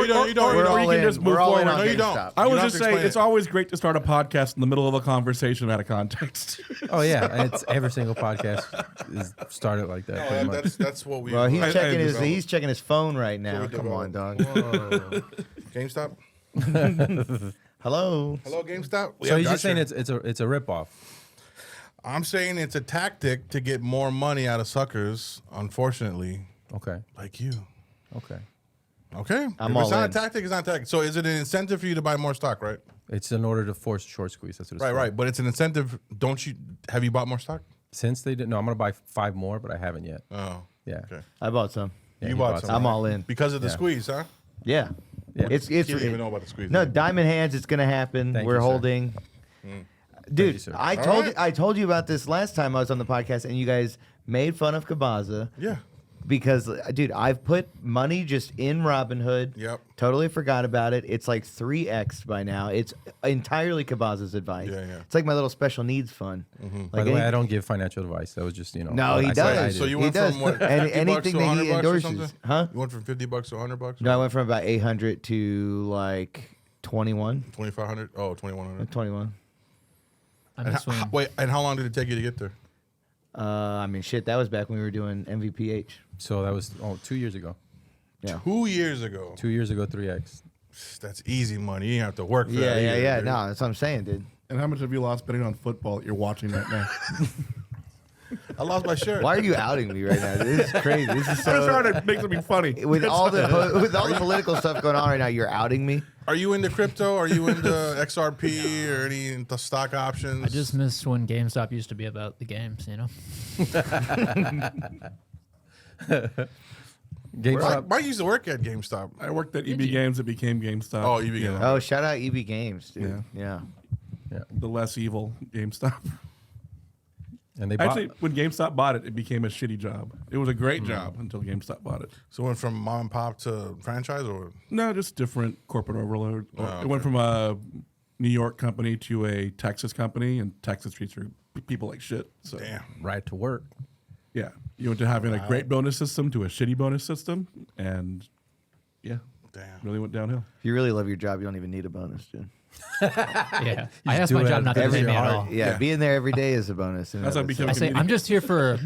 you don't. Or You can just move forward. No, you don't. I was just saying, it's always great to start a podcast in the middle of a conversation out of context. Oh yeah, it's every single podcast is started like that. No, that's what we. Well, he's checking his phone right now. Come on, dog. GameStop. Hello, GameStop. So he's just saying it's a ripoff. I'm saying it's a tactic to get more money out of suckers. Unfortunately, Okay. like you. Okay. Okay. I'm if all it's not in. a tactic, it's not a tactic. So is it an incentive for you to buy more stock, right? It's in order to force short squeeze. That's what it's for. Right. But it's an incentive. Have you bought more stock? Since they didn't, no, I'm gonna buy 5 more, but I haven't yet. Oh. Yeah. Okay. I bought some. Yeah, You he bought some. I'm all in. Because of the squeeze, huh? Yeah, Yeah. it's You didn't even know about the squeeze. no diamond hands. It's gonna happen. Thank We're you, sir. holding. Dude, you, sir. I told you about this last time I was on the podcast, and you guys made fun of Cabaza. Yeah. Because, dude, I've put money just in Robinhood. Yep. Totally forgot about it. It's like 3x by now. It's entirely Cabaza's advice. Yeah, yeah. It's like my little special needs fund. By the way, I don't give financial advice. That was just, No, he I said I does. did. So you He went does. from what? And 50 bucks anything to that 100 he bucks or endorses. something? Huh? You went from $50 to $100? No, I went from about 800 to like 21. 2,500. Oh, 2,100. 21. I'm in swing. Wait, and how long did it take you to get there? I mean, shit, that was back when we were doing MVPH. So that was 2 years ago. Yeah. 2 years ago. 2 years ago, 3x. That's easy money. You didn't have to work for Yeah, that. either, yeah. dude. No, that's what I'm saying, dude. And how much have you lost betting on football that you're watching right now? I lost my shirt. Why are you outing me right now? This is crazy. This is I'm just so. trying to make something funny. With all the political stuff going on right now, you're outing me. Are you into crypto? Are you into XRP or any into stock options? I just miss when GameStop used to be about the games, you know? GameStop. Mike used to work at GameStop. I worked at EB Games. It became GameStop. Oh, EB Games. Oh, shout out EB Games, dude. Yeah. The less evil GameStop. And they bought. Actually, when GameStop bought it, it became a shitty job. It was a great job until GameStop bought it. So it went from mom and pop to franchise, or No, just different corporate overload. It went from a New York company to a Texas company, and Texas treats people like shit. So damn. Right to work. yeah, you went to having a great bonus system to a shitty bonus system, and yeah, Damn. really went downhill. If you really love your job, you don't even need a bonus, dude. Yeah. I asked do my it job not to every pay me at hard- all. Yeah, being there every day is a bonus. That's how I became I a say, comedian. I'm just here for a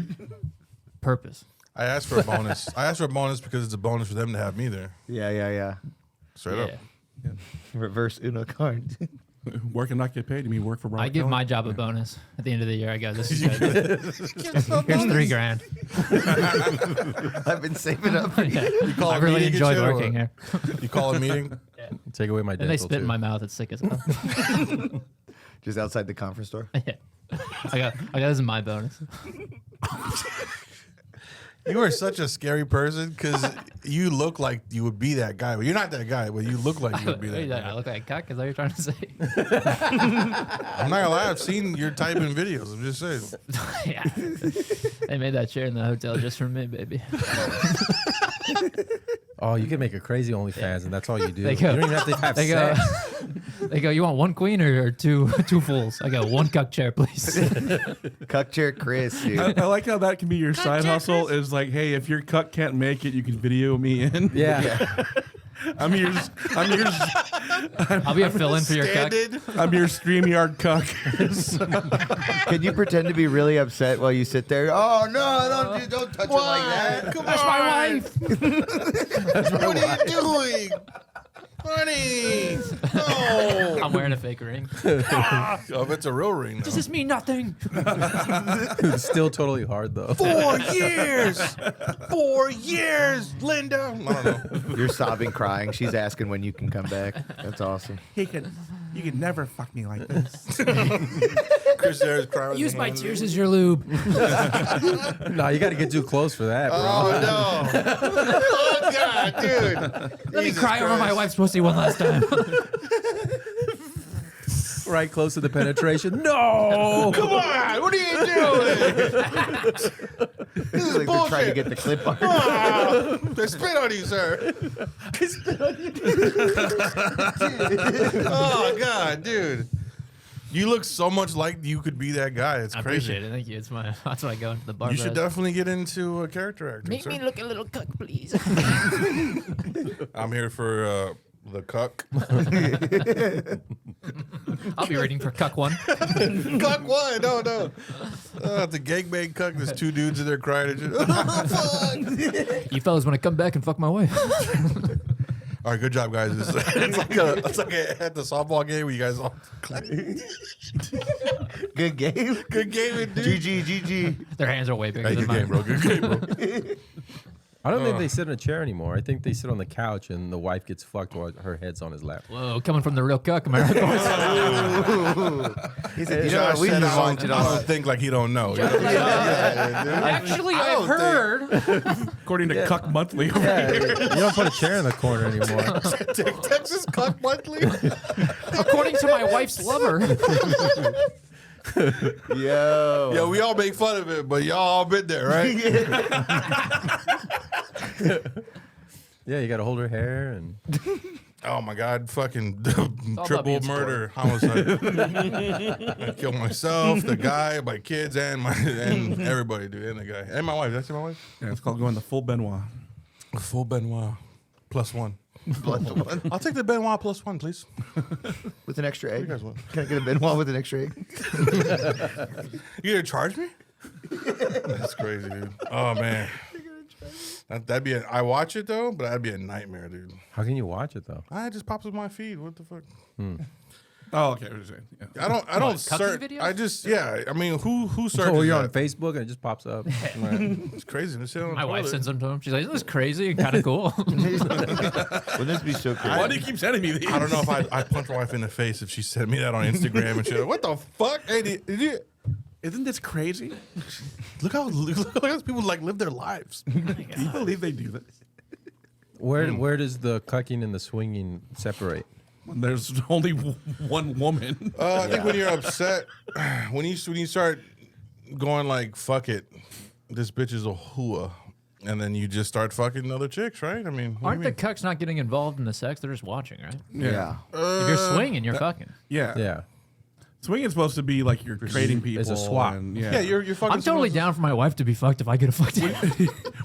purpose. I asked for a bonus. I asked for a bonus because it's a bonus for them to have me there. Yeah. Straight up. Yeah. Reverse Uno card. Work and not get paid. You mean work for Robert I give Kelly? my job a bonus at the end of the year. I go, this is good. Here's $3,000. I've been saving up. Yeah. call I a really meeting and enjoyed shit, or working what? here. You call a meeting? Take away my dental And they spit too. in my mouth. It's sick as hell. Just outside the conference store. Yeah. I got this is my bonus. You are such a scary person because you look like you would be that guy. But you're not that guy, but you look like you would be that I guy. look like a cuck. Is that what you're trying to say? I'm not gonna lie, I've seen your type in videos. I'm just saying. Yeah. They made that chair in the hotel just for me, baby. Oh, you can make a crazy OnlyFans, and that's all you do. They You go- don't even have to have They go, sex. they go, you want one queen or two fools? I go, one cuck chair, please. Cuck chair Chris, dude. I like how that can be your side hustle. Is like, hey, if your cuck can't make it, you can video me in. Yeah. I'm your I'll be a fill-in for your cuck. I'm your StreamYard cuck. Can you pretend to be really upset while you sit there? Oh no! Don't touch it like that. Come That's my wife. What are you doing? Honey! No! I'm wearing a fake ring. Oh, if it's a real ring, Does this mean nothing? It's still totally hard, though. 4 years! 4 years, Linda! I don't know. You're sobbing, crying. She's asking when you can come back. That's awesome. You could never fuck me like this. Chris there is crying. with Use his my hands tears in. as your lube. No, you got to get too close for that, bro. Oh, no. Oh, God, dude. Let me cry over my wife's pussy one last time. Right close to the penetration. No! Come on, what are you doing? This is like they're trying to get the clip on. They spit on you, sir. Oh, God, dude. You look so much like you could be that guy. It's I crazy. appreciate it. Thank you. It's my. That's what I go into the bar. You should as. definitely get into character acting. Make sir. me look a little cuck, please. I'm here for the cuck. I'll be reading for cuck one. Cuck one? No. The gangbang cuck. There's two dudes in there crying. And fuck. You fellas want to come back and fuck my wife? All right, good job, guys. It's like at the softball game where you guys all. Good game. Good game, dude. GG. Their hands are way bigger Hey, than good game, mine. bro. Good game, bro. I don't think they sit in a chair anymore. I think they sit on the couch and the wife gets fucked while her head's on his lap. Whoa, coming from the real cuck, am I right, boys? He said, you know what? We Said just I want you don't to. think like he don't know. Actually, I've heard. According to Cuck Monthly. Yeah, you don't put a chair in the corner anymore. Texas Cuck Monthly. According to my wife's lover. Yo. Yeah, we all make fun of it, but y'all all been there, right? Yeah, you got to hold her hair and Oh my God, fucking about triple being murder, homicide. I killed myself, the guy, my kids, and everybody, dude, and the guy, and my wife. Did I say my wife? Yeah, it's called going the full Benoit. Full Benoit, +1. I'll take the Benoit +1, please. With an extra egg. you guys want? Can I get a Benoit with an extra egg? You gonna charge me? That's crazy, dude. Oh man, that'd be. I watch it though, but that'd be a nightmare, dude. how can you watch it though? It just pops up my feed. What the fuck? Oh, okay. What you're saying. Yeah. I don't cucking search. videos? I just I mean, who searches? Oh, you're on that? Facebook and it just pops up. It's crazy. This shit on My wife toilet. sends them to him. She's like, "This is crazy and kind of cool." Wouldn't this be so cool? Why do you keep sending me these? I don't know if I'd punch my wife in the face if she sent me that on Instagram and shit. What the fuck? Hey, did you? Isn't this crazy? Look how people like live their lives. Can you believe they do this? Where does the cucking and the swinging separate? When there's only one woman. I think when you're upset, when you start going like fuck it, this bitch is a hua, and then you just start fucking other chicks, right? I mean, what do Aren't you the cucks not getting involved in the sex? They're just watching, right? Yeah. If you're swinging, you're fucking. Yeah. Yeah. Swinging is supposed to be like you're trading people. It's a swap. and- mean? yeah. Yeah, you're fucking. I'm totally someone's- down for my wife to be fucked if I get a fucked.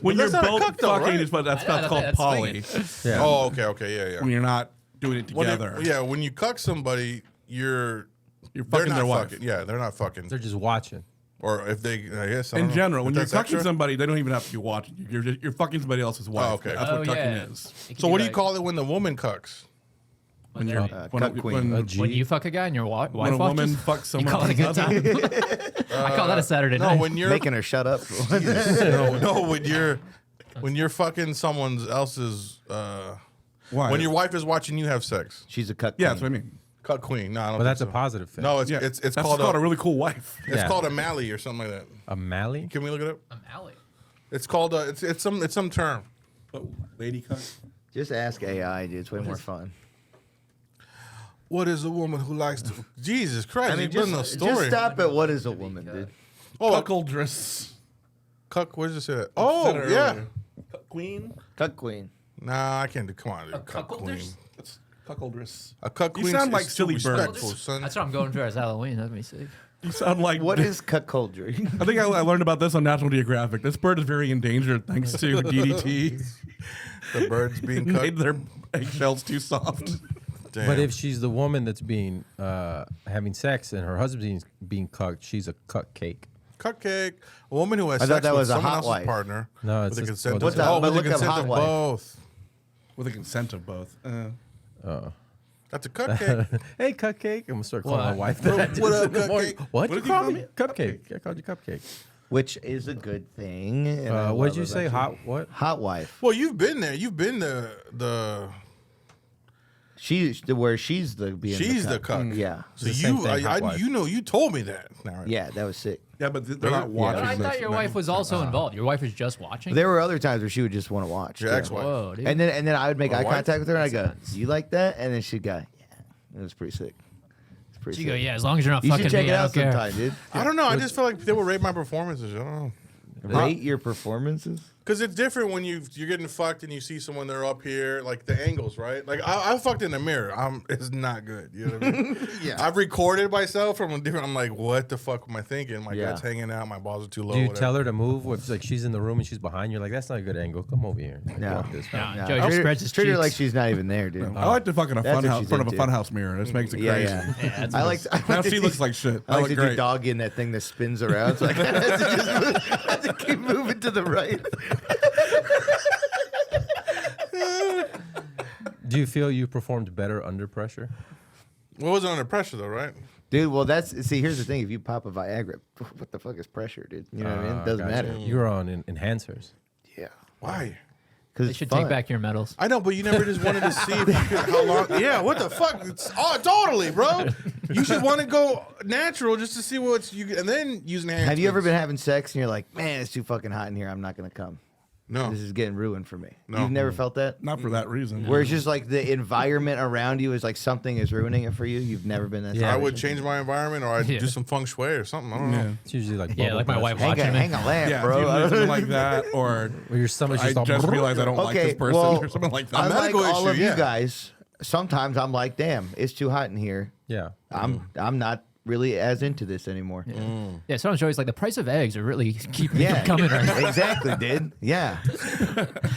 when you're that's not a both cuck though, fucking, right? is what that's I know, that's called that's poly. Yeah. Oh, okay, yeah. When you're not doing it When together. when you cuck somebody, You're they're fucking not their wife. fucking. Yeah, they're not fucking. They're just watching. Or if they, I guess I don't In know. general, If when you're that's fucking extra? somebody, they don't even have to be watching you. You're fucking somebody else's wife. Oh, okay. That's what Oh, cucking yeah. is. So what do you call it when the woman cucks? When you're cuck queen. When you fuck a guy and your wife when a watches, woman fucks you someone call it a good else's time. I call that a Saturday No, night. when you're Making her shut up. no, when you're fucking someone else's. Why? When your wife is watching you have sex, She's a cuck. Yeah, queen. that's what I mean. cuck queen. No, I don't. But that's a think so. positive thing. No, it's Yeah, it's that's called a really cool wife. it's Yeah. called a mally or something like that. A mally? Can we look it up? I'm Allie. It's called it's some term. Lady cuck. Just ask AI, dude. It's way more fun. What is a woman who likes to? Jesus Christ! I mean, you bring the just story. stop at what is a woman, dude. Oh, Cuckoldress. cuck. Where does it say that? Oh, yeah. Cuck queen. Cuck queen. Nah, I can't do. Come on, dude. Cuck cuckoldress? queen. That's cuckoldress. A cuck You queen. sound is like Silly Bird. respectful, son. That's what I'm going for as Halloween. Let me see. You sound like What is cuckoldry? I think I learned about this on National Geographic. This bird is very endangered thanks to DDT. The birds being Made cucked. their eggshells too soft. Damn. But if she's the woman that's being having sex and her husband's being cucked, she's a cuck cake. Cupcake, a woman who has I thought sex that with was a someone hot else's wife. partner No, with it's the just- consent well, of, that's- oh, but with the look up consent hot of wife. both. With the consent of both. Oh. That's a cupcake. Hey, cupcake. I'm gonna start calling What? my wife that. What up, in the morning. cupcake? What? What you did you call call me? me? Cupcake. I called you cupcake. Which is a good thing. and I What did love you it say? about Hot what? Hot wife. Well, you've been there. You've been the She's where she's the being. she's the cuck. cuck. Yeah. So the same you, thing, hot wife. you know, you told me that. Now, right? Yeah, that was sick. Yeah, but they're not Really? watching But I this. thought your wife was also involved. Your wife is just watching. There were other times where she would just want to watch. Your too. ex-wife. Whoa, dude. And then I would make My eye wife? contact with her and I go, "Do you like that?" And then she'd go, "Yeah." It was pretty sick. It's pretty She sick. go, yeah, as long as you're not You fucking should check me, it I out don't care. sometime, dude. I don't know. I just feel like they would rate my performances. I don't know. Rate your performances. Because it's different when you're getting fucked and you see someone they're up here, like the angles, right? Like I fucked in the mirror. It's not good. You know what I mean? Yeah. I've recorded myself from a different. I'm like, what the fuck am I thinking? My Yeah. gut's hanging out. My balls are too low. Do you whatever. tell her to move? If like she's in the room and she's behind you, like that's not a good angle. Come over here. Like, No. walk this way. Nah, No. Joe just spreads his Treat her cheeks. like she's not even there, dude. I like to fuck in a That's what fun house, she's front of a into. funhouse mirror. This makes it Yeah, crazy. yeah. that's I like. Now she looks like shit. I like look to do great. doggy in that thing that spins around. So I have to keep moving to the right. Do you feel you performed better under pressure? Well, it wasn't under pressure though, right? Dude, well, see. Here's the thing: if you pop a Viagra, what the fuck is pressure, dude? You know what I mean? It doesn't Gotcha. matter. You were on enhancers. Yeah, Why? because They should take back your medals. I know, but you never just wanted to see if you could, how long. Yeah, what the fuck? Totally, bro. You should want to go natural just to see what's you, and then using hands. Have you ever been having sex and you're like, man, it's too fucking hot in here. I'm not gonna come. No. This is getting ruined for me. No. You've never felt that? Not for that reason. Where it's just like the environment around you is like something is ruining it for you. You've never been that. Yeah. I would situation? change my environment, or I'd Yeah. do some feng shui or something. I don't know. Yeah. It's usually like Yeah, bubble like my wife pressure. watching me. Hang a lamp, Yeah, bro. it's usually something like that, or Where your stomach's I just all just realized I don't like Okay, this person, well, or something like that. I'm Unlike medical all issue, of yeah. you guys, sometimes I'm like, damn, it's too hot in here. Yeah. I'm not really as into this anymore. Yeah, so I'm sure it's like the price of eggs are really keeping Yeah, them coming right now. exactly, dude. Yeah,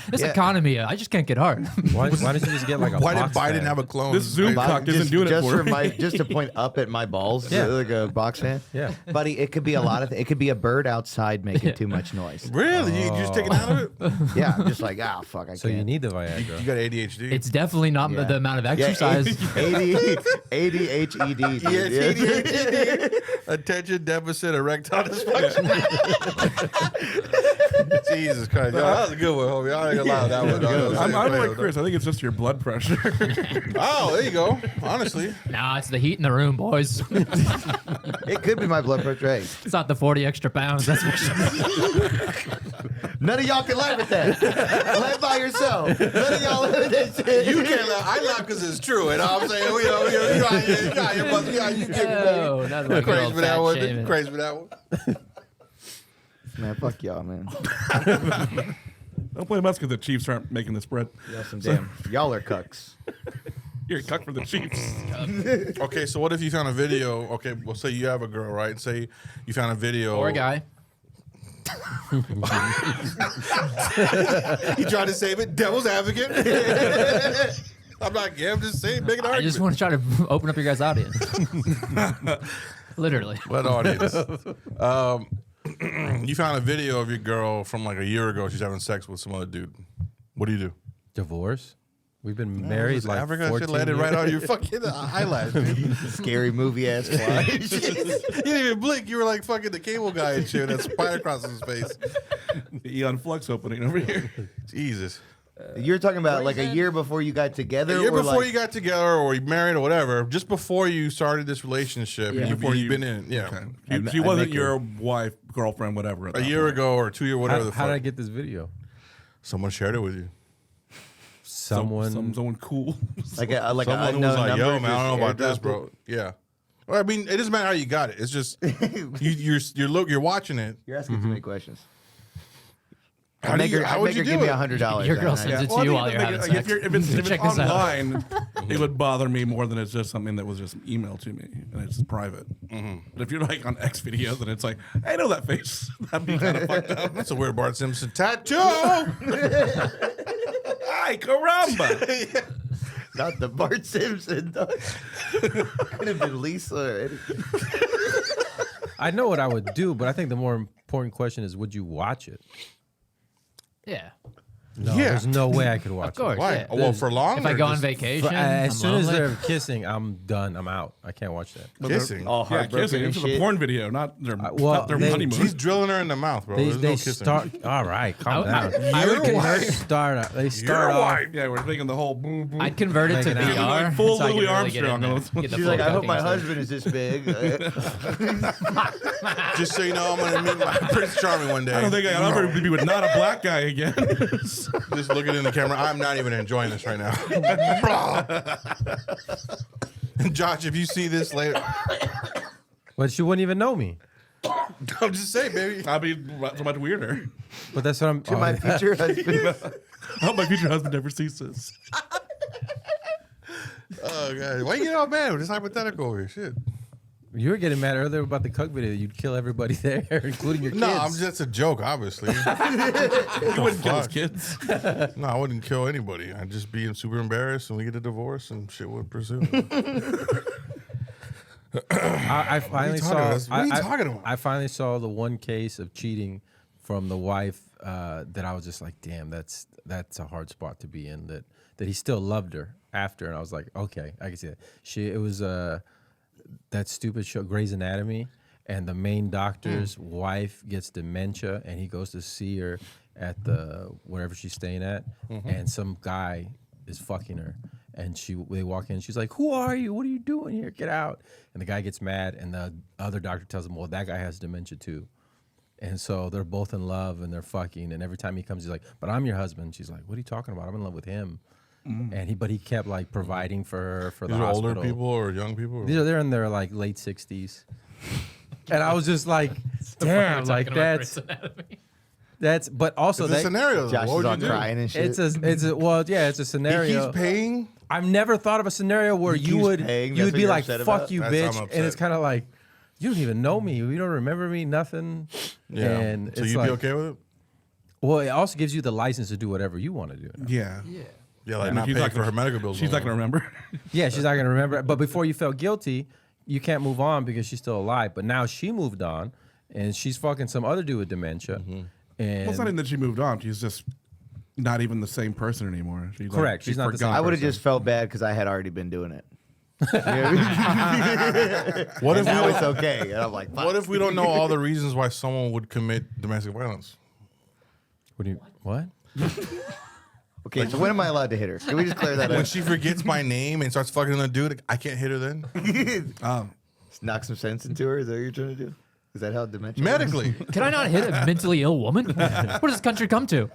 This Yeah. economy, I just can't get hard. Why don't you just get like a Why did box Biden fan? have a clone? This Zoom Like, cock isn't doing it just for me. just to point up at my balls, Yeah. like a box fan. Yeah. buddy, it could be a lot of. It could be a bird outside making too much noise. Really? You just taking it out of it? Yeah, I'm just like, ah, fuck, I So can't. you need the You Viagra. got ADHD. It's definitely not Yeah. the amount of Yeah, exercise. ADHD. dude. Yes, Yeah. ADHD. Attention deficit erectile dysfunction. Jesus Christ. Yo, that was a good one, homie. I ain't gonna lie to that one. dog. I'm like Chris. I think it's just your blood pressure. Oh, there you go. Honestly. Nah, it's the heat in the room, boys. It could be my blood pressure. Hey, It's not the 40 extra pounds. That's for sure. none of y'all can laugh at that. Laugh by yourself. None of y'all laugh at that shit. You can't laugh. I laugh because it's true. You know what I'm saying? You got your mother. You get No, not like crazy girl for that fat one. shaming. Crazy for that one. Man, fuck y'all, man. Don't blame us because the Chiefs aren't making the spread. Y'all some damn. Y'all are cucks. You're a cuck for the Chiefs. Okay, so what if you found a video? Okay, well, say you have a girl, right? Say you found a video. Or a guy. You trying to save it? Devil's advocate. I'm not. Yeah, I'm just saying. Make an I argument. just want to try to open up your guys' audience. Literally. What audience? You found a video of your girl from like a year ago. She's having sex with some other dude. What do you do? Divorce? We've been married like Africa 14 should let it years. right out of your fucking eyelash, dude. Scary movie ass fly. You didn't even blink. You were like fucking the cable guy and shit. That spider across his face. The Eon Flux opening over here. Jesus. You're talking about like a year before you got together? A year or before like, you got together or you married or whatever, just before you started this relationship, Yeah. before you've been in, yeah, Okay. She wasn't your wife, girlfriend, whatever. at a that year point. ago or 2 years, whatever How, the how did I fuck. get this video? Someone shared it with you. Someone. Someone cool. like a like Someone a who was unknown like, number "Yo, man, I don't know about just this, bro." Yeah. Well, I mean, it doesn't matter how you got it. It's just you're watching it. You're asking too many questions. How I'd do make you- her, how I'd would make you her do give me it? $100. Your girl then. sends it Well, to you I while think you're having like, sex. if it's Check this out. online, it would bother me more than it's just something that was just emailed to me and it's private. But if you're like on X videos and it's like, I know that face, that'd be kind of fucked up. That's a weird Bart Simpson tattoo. Ay, caramba! Not the Bart Simpson. Dog. Could have been Lisa. Or anything. I know what I would do, but I think the more important question is, would you watch it? Yeah. No, Yeah. there's no way I could watch Of course. Why? Yeah. Well, for long. If I or go on just vacation, it. As I'm soon as lonely. they're kissing, I'm done. I'm out. I can't watch that. kissing. All Yeah, heartbroken kissing. and This is a shit. porn video, not their, well, not their they- honeymoon. He's drilling her in the mouth, bro. They There's no they kissing. start. All right, calm I- down. I would Your convert. wife. They start Your off. wife. Yeah, we're thinking the whole boom, boom. I'd convert it to Making out. VR. Like full so I could Louis really get in Armstrong. there, get the She's full like, I hope my cooking, so- husband is this big. Just so you know, I'm gonna meet my Prince Charming one day. I don't think I'll ever be with not a black guy again. Just looking in the camera. I'm not even enjoying this right now. Josh, if you see this later, But she wouldn't even know me. I'm just saying, baby. I'd be so much weirder. But that's what I'm. To my future husband. I hope my future husband never sees this. Oh god, why you get all mad? We're just hypothetical over here. Shit. You were getting mad earlier about the Cuck video. You'd kill everybody there, including your kids. No, I'm just a joke, obviously. You wouldn't kill his kids. No, I wouldn't kill anybody. I'd just be super embarrassed and we get a divorce and shit would pursue. I finally talking saw. about? What are you talking about? I finally saw the one case of cheating from the wife that I was just like, damn, that's a hard spot to be in. That he still loved her after, and I was like, okay, I can see that. It was that stupid show Grey's Anatomy, and the main doctor's wife gets dementia, and he goes to see her at the wherever she's staying at, and some guy is fucking her. And they walk in. She's like, "Who are you? What are you doing here? Get out!" And the guy gets mad, and the other doctor tells him, "Well, that guy has dementia too." And so they're both in love, and they're fucking. And every time he comes, he's like, "But I'm your husband." She's like, "What are you talking about? I'm in love with him." And he kept like providing for her for These the are hospital. older people or young people? They're in their like late 60s. And I was just like, damn, like that's. But also It's a scenario. Josh What is would all you do? crying and shit. it's a He scenario. keeps paying. I've never thought of a scenario where He you keeps would paying, you that's would what be you're like, upset "Fuck about? you, That's how I'm bitch," upset. and it's kind of like, you don't even know me, you don't remember me, nothing. Yeah. And So it's you'd like, be okay with it? well, it also gives you the license to do whatever you want to do. Yeah. Yeah, like I mean, not she's paying not for gonna- her medical bills. She's not going to remember. Yeah, she's not gonna remember it. But before you felt guilty, you can't move on because she's still alive. But now she moved on, and she's fucking some other dude with dementia. And Well, it's not even that she moved on. She's just not even the same person anymore. She's Correct. She She's not the forgot. same I would have person. just felt bad because I had already been doing it. What if Now we it's don't, okay. And I'm like, what if we don't know all the reasons why someone would commit domestic violence? what? okay, so when am I allowed to hit her? Can we just clear that When up? she forgets my name and starts fucking another dude, I can't hit her then. Knock some sense into her? Is that what you're trying to do? Is that how dementia Medically, Can I not hit a mentally ill woman? What does this country come to?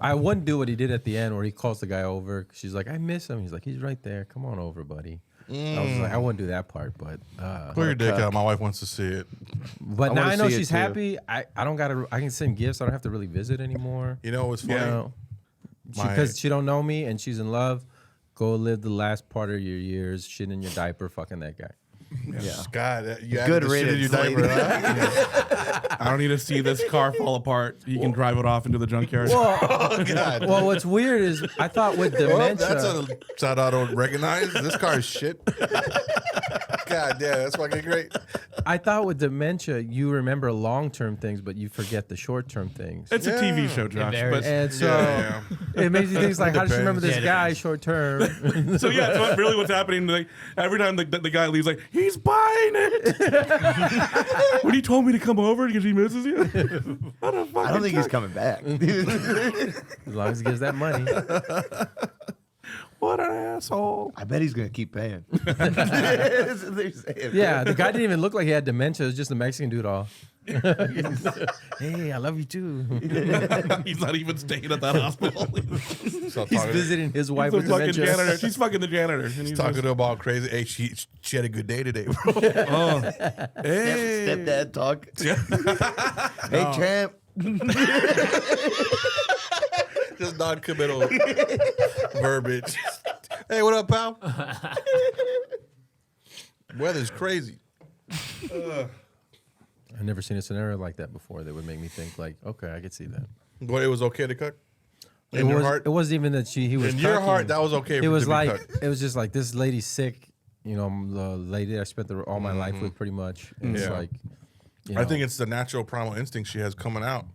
I wouldn't do what he did at the end where he calls the guy over. She's like, "I miss him." He's like, "He's right there. Come on over, buddy." I was like, I wouldn't do that part, but pull your dick out. My wife wants to see it. but I now wanna I know see it she's too. happy. I don't gotta. I can send gifts. I don't have to really visit anymore. You know what's funny? You know, My- because she don't know me and she's in love. Go live the last part of your years shitting in your diaper, fucking that guy. Yeah. God, you Good added the shit in your riddance, diaper. lady. Huh? I don't need to see this car fall apart. You can drive it off into the junkyard. Oh God. Well, what's weird is I thought with Well, dementia. that's a shout out. I don't recognize this car is shit. God damn, that's fucking great. I thought with dementia you remember long-term things, but you forget the short-term things. It's a TV show, Josh. varies. But, And so Yeah, it makes you think like, how does she remember this Yeah, it guy depends. short-term? so yeah, so really what's happening, like, every time the guy leaves, like, he's buying it. When he told me to come over because he misses you. What a I fucking don't think he's cuck. coming back. As long as he gives that money. What an asshole. I bet he's going to keep paying. That's what they're saying. Yeah, the guy didn't even look like he had dementia. It was just a Mexican dude all. Hey, I love you too. He's not even staying at that hospital. Stop He's talking, visiting his wife The with fucking dementia. janitor. She's fucking the janitor. And he's talking just, to him all crazy. Hey, she had a good day today, bro. hey. Stepdad talk. Hey, champ. Just non-committal verbiage. Hey, what up, pal? Weather's crazy. I've never seen a scenario like that before that would make me think like, okay, I could see that. But it was okay to cook. It In your was, heart, it wasn't even that he was in your cooking. heart, that was okay. It for was to be like cooked. it was just like this lady's sick. You know, the lady I spent all my life with, pretty much. And it's Yeah. like, you I know, think it's the natural primal instinct she has coming out.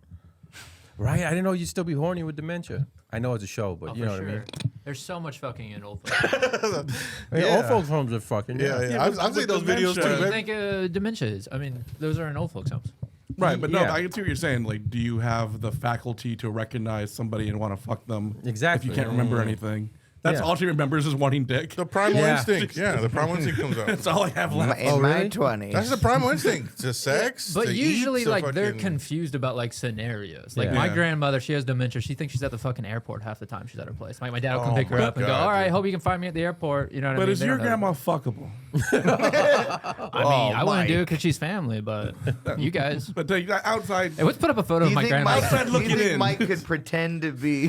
right. I didn't know you'd still be horny with dementia. I know it's a show, but you know what I mean. There's so much fucking in old folks. Hey, old folks' homes are fucking. Yeah, yeah. Yeah, I've, but I've seen those dementia- videos too. What do you babe. think dementia is? I mean, those are in old folks' homes. Right, but no, Yeah. I can see what you're saying. Like, do you have the faculty to recognize somebody and want to fuck them? Exactly. If you can't remember anything. That's Yeah. all she remembers is wanting dick. The primal Yeah. instinct. Yeah, the primal instinct comes out. That's all I have left. In my really? 20s. That's the primal instinct. To sex. But to usually, eat, to like, they're fucking- confused about like scenarios. Like Yeah. my Yeah. grandmother, she has dementia. She thinks she's at the fucking airport half the time she's at her place. Like my dad will come Oh pick her my up and go, God, "All right, dude. hope you can find me at the airport." You know what I But mean? is They your don't know. grandma fuckable? I mean, I wouldn't do it Mike. because she's family, but you guys. But outside, Hey, let's put up a photo Do of you my think grandma. Mike, Outside do looking you think in. Mike could pretend to be?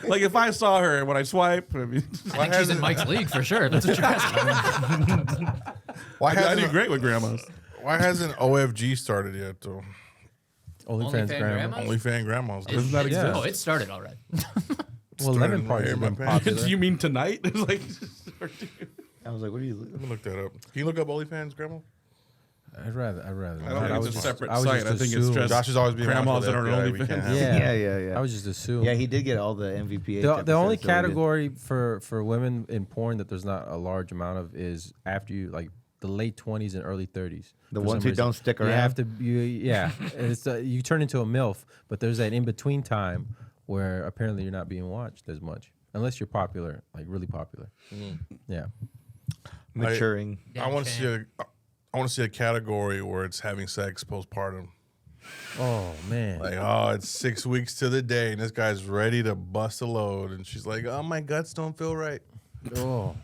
like if I saw her when I swipe, I mean, I think she's in Mike's league for sure. If that's what you're asking. Why I hasn't do great with grandmas. Why hasn't OFG started yet though? OnlyFans OnlyFans grandma. grandma? OnlyFans grandmas. Doesn't that Yeah. exist? Oh, it started already. Well, lemon Started parties in have my been pants. Do popular. you mean tonight? It's like, I was like, what are you? Let me look that up. Can you look up OnlyFans grandma? I'd rather. I don't think it's a separate I was site. just I think it's assume- just Josh is always being grandmas watched that by are the on FBI. We can't OnlyFans. have Yeah. Yeah. I was just assuming. Yeah, he did get all the MVP. The only category for women in porn that there's not a large amount of is after you like the late 20s and early 30s. The For ones some who don't stick You around? have to. Yeah, it's you turn into a MILF, but there's that in between time where apparently you're not being watched as much unless you're popular, like really popular. Yeah. maturing. I want to see a. I want to see a category where it's having sex postpartum. Oh man. Like, oh, it's 6 weeks to the day, and this guy's ready to bust a load, and she's like, "Oh, my guts don't feel right. Oh.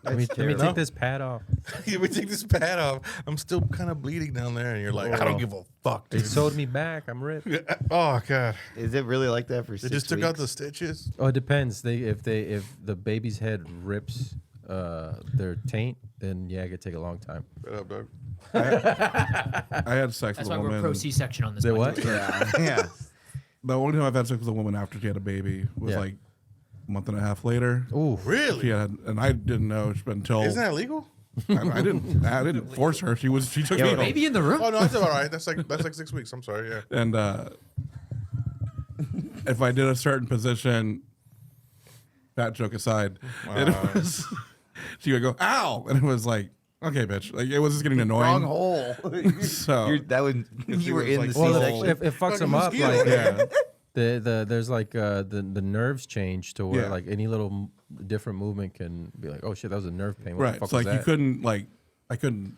Let me take this pad off. Let me take this pad off. I'm still kind of bleeding down there," and you're like, "I don't give a fuck, They dude." sewed me back. I'm ripped. Oh god, Is it really like that for they 6 just took out weeks? the stitches. Oh, it depends. If the baby's head rips their taint, then yeah, it could take a long time. Shut up, dog. I had sex That's with a why we're woman. pro C-section on this. Say one. what? Yeah. The only time I've had sex with a woman after she had a baby was Yeah. like a month and a half later. Ooh. Really? She had, and I didn't know until Isn't that illegal? I didn't force her. She took me home. Baby in the room. Oh no, that's all right. That's like 6 weeks. I'm sorry. Yeah. And if I did a certain position, fat joke aside, it was she would go ow, and it was like okay, bitch. Like it was just getting annoying. Wrong hole. So That was you were was in like- the Well, C-section. It fucks Fucking them up. mosquito. Like yeah, there's like the nerves change to where Yeah. like any little different movement can be like, oh shit, that was a nerve pain. What right. the fuck It's like was you that? couldn't I couldn't.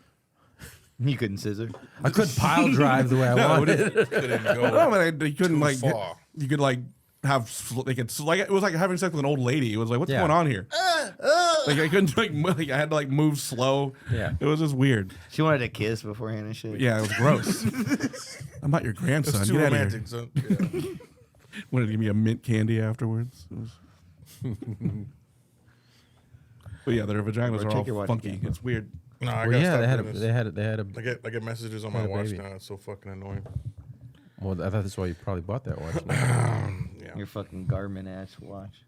You couldn't scissor. I couldn't pile drive the way I wanted. Couldn't No, go. but you couldn't Too like. far. You could like have like it's like it was like having sex with an old lady. It was like what's Yeah. going on here? Like I couldn't like I had to like move slow. Yeah. It was just weird. She wanted a kiss beforehand and shit. Yeah, it was gross. I'm not your grandson. It's too Get out of here. romantic, son. Yeah. Wanted to give me a mint candy afterwards. It was... but yeah, their vaginas Or are check your all watch funky. again. It's weird. No, I Well, gotta yeah, stop they had a, doing this. they had a. I get messages on my had a watch baby. now. It's so fucking annoying. Well, I thought that's why you probably bought that watch. Yeah, Your fucking Garmin ass watch.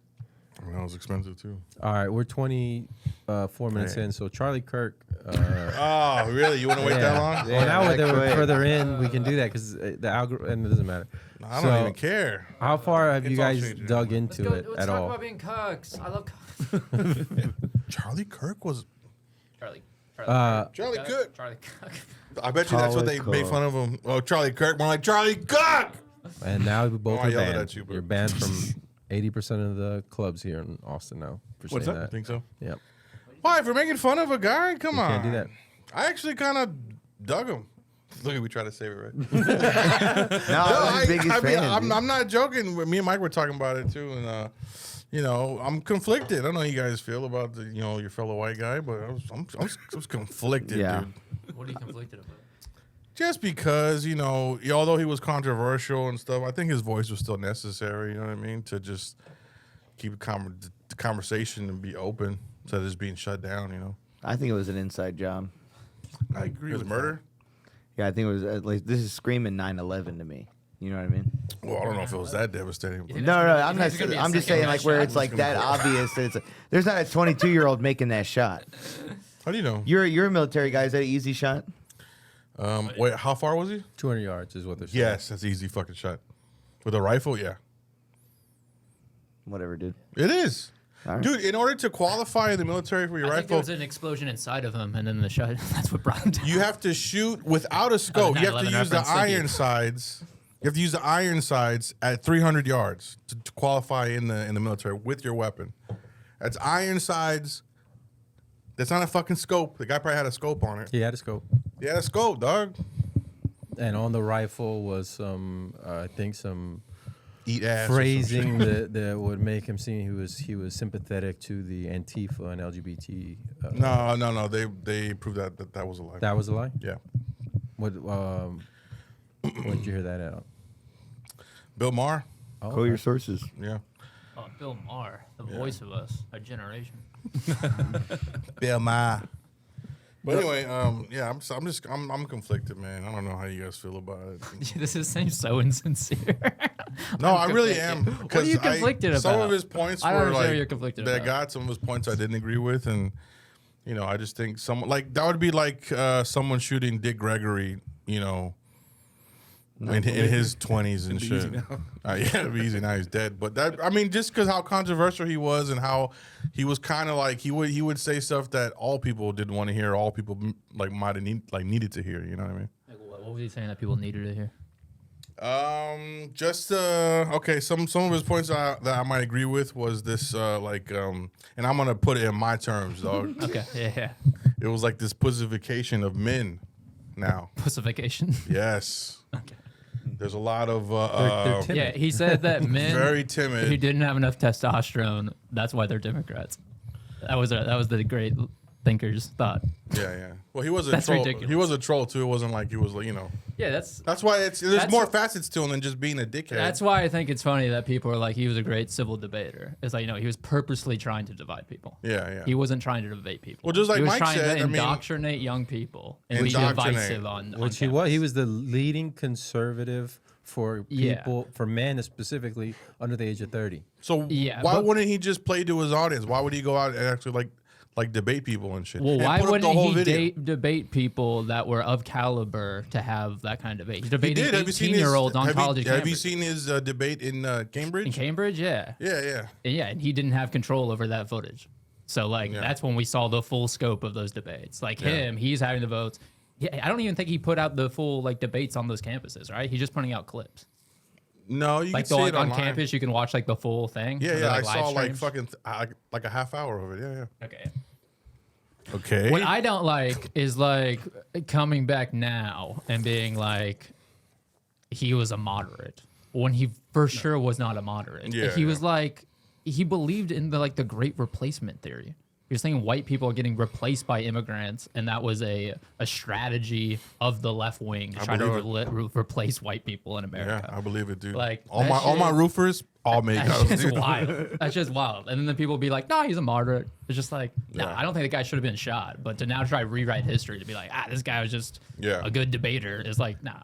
I mean, that was expensive too. All right, we're 24 minutes Hey. in. So Charlie Kirk. Oh, really? You want to wait that long? Well, now that that we're quick. further in, we can do that because the algorithm doesn't matter. I don't So, even care. How far have you It's all guys changing. dug Let's into go. it Let's at talk all? about being cucks. I love cucks. Charlie Kirk was. Charlie. Charlie Cook. Charlie Cook. I bet you that's what they Charlie made fun of him. Oh, Charlie Kirk. More like Charlie Cook. And now we both I are yelled banned. at you, but- You're banned from 80% of the clubs here in Austin now for What's saying that? I that. think so. Yep. Why? For making fun of a guy? Come on. Can't do that. I actually kind of dug him. Look at we try to save it, right? No, I was his biggest fan. dude. I'm not joking. Me and Mike were talking about it too, and I'm conflicted. I don't know how you guys feel about the your fellow white guy, but I was conflicted, Yeah. dude. What are you conflicted about? Just because although he was controversial and stuff, I think his voice was still necessary. You know what I mean? To just keep the conversation and be open instead of just being shut down. I think it was an inside job. I agree His with murder. Yeah, I think it was at least this is screaming 9/11 to me. You know what I mean? Well, I don't know if it was that devastating. You but- think No, there's no, gonna- I'm you not. think there's gonna be a I'm just second saying like where shot? it's like that obvious. That there's not a 22-year-old making that shot. How do you know? You're a military guy. Is that an easy shot? Wait, how far was he? 200 yards is what they're saying. Yes, that's an easy fucking shot. With a rifle, yeah. Whatever, dude. It is. All right. Dude, in order to qualify in the military for your I think there rifle, was an explosion inside of him, and then the shot. That's what brought him down. you have to shoot without a scope. You have to 9/11 use the reference, thank you. iron sides. You have to use the iron sides at 300 yards to qualify in the military with your weapon. That's iron sides. That's not a fucking scope. The guy probably had a scope on it. He had a scope. He had a scope, dog. And on the rifle was some, I think, some Eat ass. or some phrasing shit. that would make him seem he was sympathetic to the Antifa and LGBT. No. They proved that was a lie. That was a lie. Yeah. What? When did you hear that out? Bill Maher. Oh, Call your sources. Yeah. Oh, Bill Maher, the voice of us, our generation. Bill Maher. But anyway, I'm conflicted, man. I don't know how you guys feel about it. This seems so insincere. No, I really am. What are you conflicted Some about? of his points I were understand what like you're conflicted that about. got some of his points I didn't agree with, and I just think someone like that would be like someone shooting Dick Gregory, in his 20s and It'd be shit. easy now. Yeah, it'd be easy now. He's dead. But just because how controversial he was and how he was kind of like he would say stuff that all people didn't want to hear, all people might have needed to hear. You know what I mean? Like, what was he saying that people needed to hear? Okay. Some of his points that I might agree with was this and I'm gonna put it in my terms, dog. Okay, yeah. It was like this pussification of men. Now, Pacification. yes. Okay. There's a lot of They're timid. Yeah, he said that men very timid. who didn't have enough testosterone, that's why they're Democrats. That was the great thinker's thought. Yeah. Well, he was a That's troll. ridiculous. He was a troll too. It wasn't like he was Yeah, that's That's why there's more facets to him than just being a dickhead. That's why I think it's funny that people are like, he was a great civil debater. It's like, he was purposely trying to divide people. Yeah. He wasn't trying to debate people. Well, just like he was Mike trying said, to I mean- indoctrinate young people and be Indoctrinate. divisive on Which he was. He was the leading conservative for Yeah. people, for men specifically under the age of 30. So Yeah, why but- wouldn't he just play to his audience? Why would he go out and actually like debate people and shit? Well, And why put up the wouldn't whole he video? debate people that were of caliber to have that kind of debate? He He debated did. Have you seen his? 18-year-olds on college at Have you Cambridge. seen his debate in Cambridge? In Cambridge, yeah. Yeah. And he didn't have control over that footage. So, Yeah. that's when we saw the full scope of those debates. Like, Yeah. he's having the votes. Yeah, I don't even think he put out the full, debates on those campuses, right? He's just putting out clips. No, you Like, can see it on online. campus, you can watch, the full thing. Yeah, Or, I live saw streams. fucking like a half hour of it. Yeah. Okay. Okay. What I don't like is coming back now and being like, he was a moderate when he for sure was not a moderate. Yeah, He was he believed in the Great Replacement theory. He was saying white people are getting replaced by immigrants, and that was a strategy of the left wing to try to replace white people in America. Yeah, I believe it, dude. Like, all that my shit- roofers all made That's guns, just dude. wild. That's just wild. And then the people be like, no, he's a moderate. It's just like, no, Yeah. I don't think the guy should have been shot. But to now try to rewrite history to be like, this guy was just a good debater is like, nah.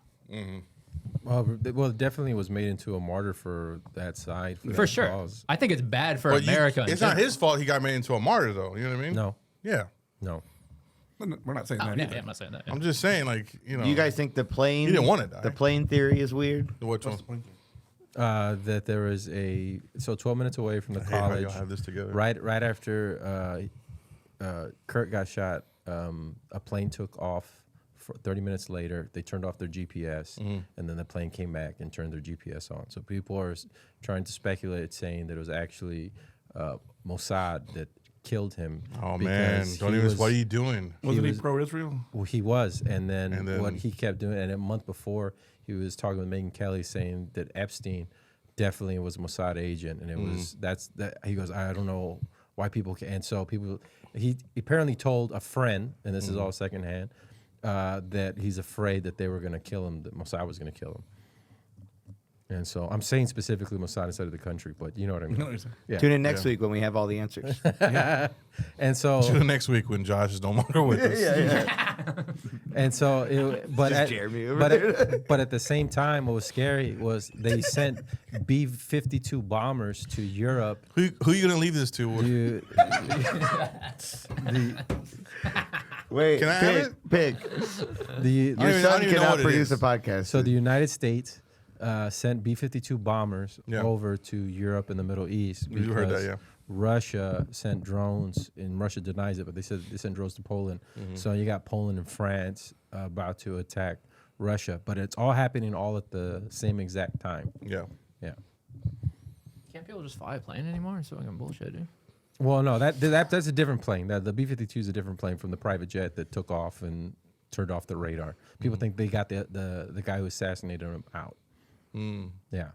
Well, definitely was made into a martyr for that side. For that sure. cause. I think it's bad for But America. in it's not general. his fault he got made into a martyr, though. You know what I mean? No, Yeah. no. We're not saying Oh, that yeah, either. I'm not saying that. I'm just saying, Do you guys think the plane? He didn't want to die. The plane theory is weird. Which one? That there was 12 minutes away from the I hate how college, y'all have this together. right after Kurt got shot, a plane took off. For 30 minutes later, they turned off their GPS, and then the plane came back and turned their GPS on. So people are trying to speculate, saying that it was actually Mossad that killed him. Oh man, because don't he even. was- What are you doing? Wasn't he was- pro-Israel? Well, he was, and then then- what he kept doing, and a month before, he was talking with Megyn Kelly, saying that Epstein definitely was a Mossad agent, and it was that he goes, I don't know why people can, and so people, he apparently told a friend, and this is all secondhand, that he's afraid that they were going to kill him, that Mossad was going to kill him. And so I'm saying specifically Mossad instead of the country, but you know what I mean. No, he's- Yeah. Tune in next week when we have all the answers. And so To the next week when Josh is no longer with us. And so, but Just at, Jeremy over but at the same time, what was scary was they sent B-52 bombers to Europe. Who you gonna leave this to? You, Wait, Can I have it? Pig. the, Your I don't son even know cannot what it produce a is. podcast. so the United States sent B-52 bombers Yeah. over to Europe and the Middle East You heard that, because yeah. Russia sent drones, and Russia denies it, but they said they sent drones to Poland. Mm-hmm. So you got Poland and France about to attack Russia, but it's all happening all at the same exact time. Yeah. Yeah. Can't people just fly a plane anymore? It's fucking bullshit, dude. Well, no, that's a different plane. The B-52 is a different plane from the private jet that took off and turned off the radar. People think they got the guy who assassinated him out. Yeah.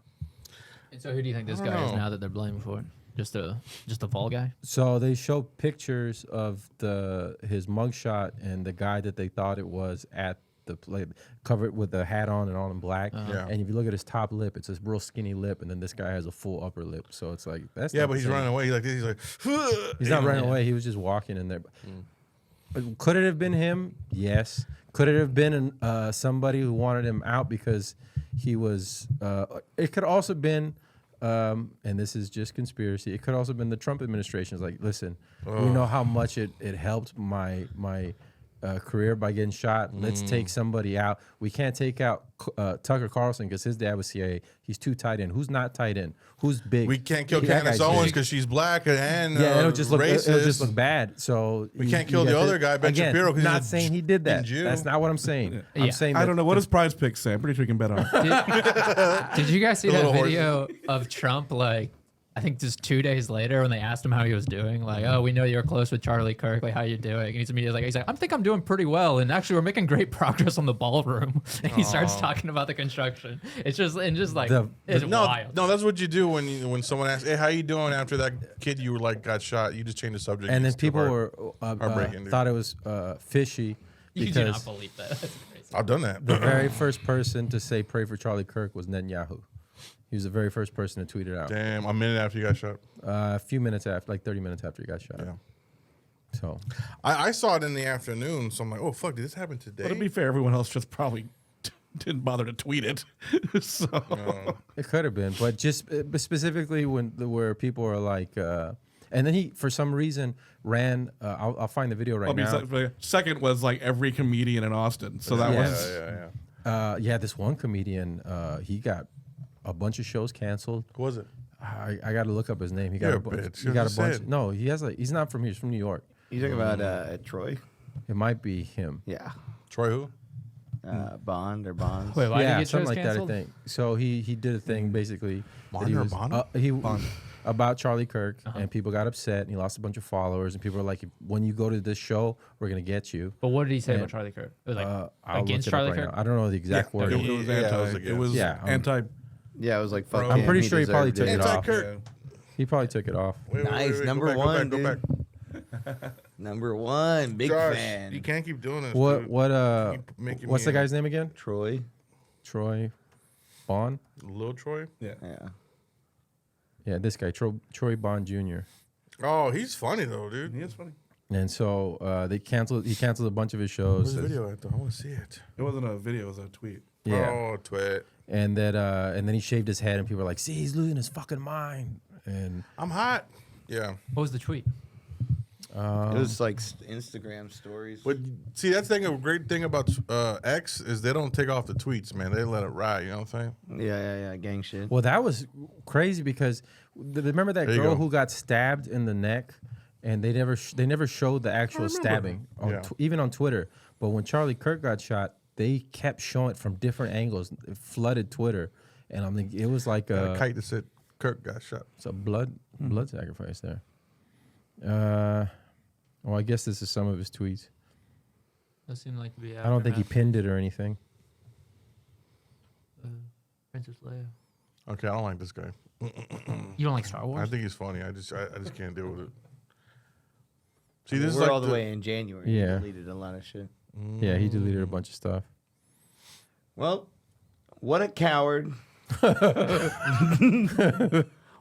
And so who do you think this guy is now that they're blaming for it? Just a fall guy? So they show pictures of his mugshot and the guy that they thought it was at the play, covered with the hat on and all in black. Yeah. And if you look at his top lip, it's this real skinny lip, and then this guy has a full upper lip. So it's like that's Yeah, not but he's the same. running away. He's like this. He's like, He's not running away. He was just walking in there. Could it have been him? Yes. Could it have been somebody who wanted him out because he was? It could also been, and this is just conspiracy. It could also been the Trump administration. It's like, listen, we know how much it helped my career by getting shot. Let's take somebody out. We can't take out Tucker Carlson because his dad was CIA. He's too tight end. Who's not tight end? Who's big? we can't kill That Candace guy's Owens big. because she's black and It'll just look racist. it'll just look bad. So We can't kill the other guy, Ben Shapiro, 'cause he's Not a saying he did that. Jew. That's not what I'm saying. Yeah. I'm saying I don't know. What does Prize Pick say? I'm pretty sure we can bet on it. Did you guys see The that little video of Trump, like, I think just 2 days later when they asked him how he was doing, like, oh, we know you're close with Charlie Kirk, like, how you doing? And he's immediately like, I think I'm doing pretty well, and actually we're making great progress on the ballroom. And he starts talking about the construction. It's just like it's wild. No, that's what you do when someone asks, "Hey, how you doing?" After that kid you were like got shot, you just change the subject. And then It's still people hard. were Heartbreaking, dude. thought it was fishy You do not because believe that. That's crazy. I've done that. the very first person to say pray for Charlie Kirk was Netanyahu. He was the very first person to tweet it out. Damn, a minute after you got shot. A few minutes after, like 30 minutes after he got shot. Yeah. So I saw it in the afternoon, so I'm like, oh fuck, did this happen But to today? be fair, everyone else just probably didn't bother to tweet it. So it could have been, but just but specifically where people are like, and then he for some reason ran. I'll find the video right now. second was like every comedian in Austin. So that Yeah. was yeah. This one comedian, he got a bunch of shows canceled. Who was it? I got to look up his name. He got You're a a bunch. bitch. He You got a just bunch. said. No, he has he's not from here. He's from New York. You talking about Troy? It might be him. Yeah. Troy who? Bond or Bonds? Wait, why did yeah, he get something shows like canceled? that. I think. So he did a thing basically. that he Bond or was, Bond? about Charlie Kirk, and people got upset, and he lost a bunch of followers, and people were like, "When you go to this show, we're gonna get you." But what did he say And, about Charlie Kirk? It was like I'll look against it up Charlie right Kirk? now. I don't know the exact word. it was Yeah, anti. it was It was Yeah, anti. Yeah, it was like fuck. I'm him, pretty sure he probably deserved took it it. off. Kirk. He probably took it off. Wait, Nice, go number back, one, Go back, Number one, big Josh, fan. you can't keep doing this. What dude. what making what's me the guy's name again? Troy. Troy Bond. Lil Troy? Yeah. Yeah. Yeah, this guy Troy Bond Jr. Oh, he's funny though, dude. He is funny. And so they canceled. He canceled a bunch of his Where's shows. the video at though? I want to see it. It wasn't a video. It was a tweet. Yeah. Oh, twit. And then he shaved his head, and people were like, "See, he's losing his fucking mind." And I'm hot. Yeah. What was the tweet? It was like Instagram stories. But see, that's the thing. A great thing about X is they don't take off the tweets, man. They let it ride. You know what I'm saying? Yeah. Gang shit. well, that was crazy because remember that There you girl go. who got stabbed in the neck, and they never showed the actual remember. stabbing, Yeah. even on Twitter. But when Charlie Kirk got shot, they kept showing it from different angles. It flooded Twitter, and I'm like, it was like Got a kite that said Kirk got shot. it's a blood sacrifice there. Well, I guess this is some of his tweets. That seemed like to be. I don't think he pinned it or anything. Princess Leia. Okay, I don't like this guy. You don't like Star I Wars? think he's funny. I just can't deal with it. See, this We're is like all the way in January. He Yeah. deleted a lot of shit. Yeah, he deleted a bunch of stuff. Well, what a coward.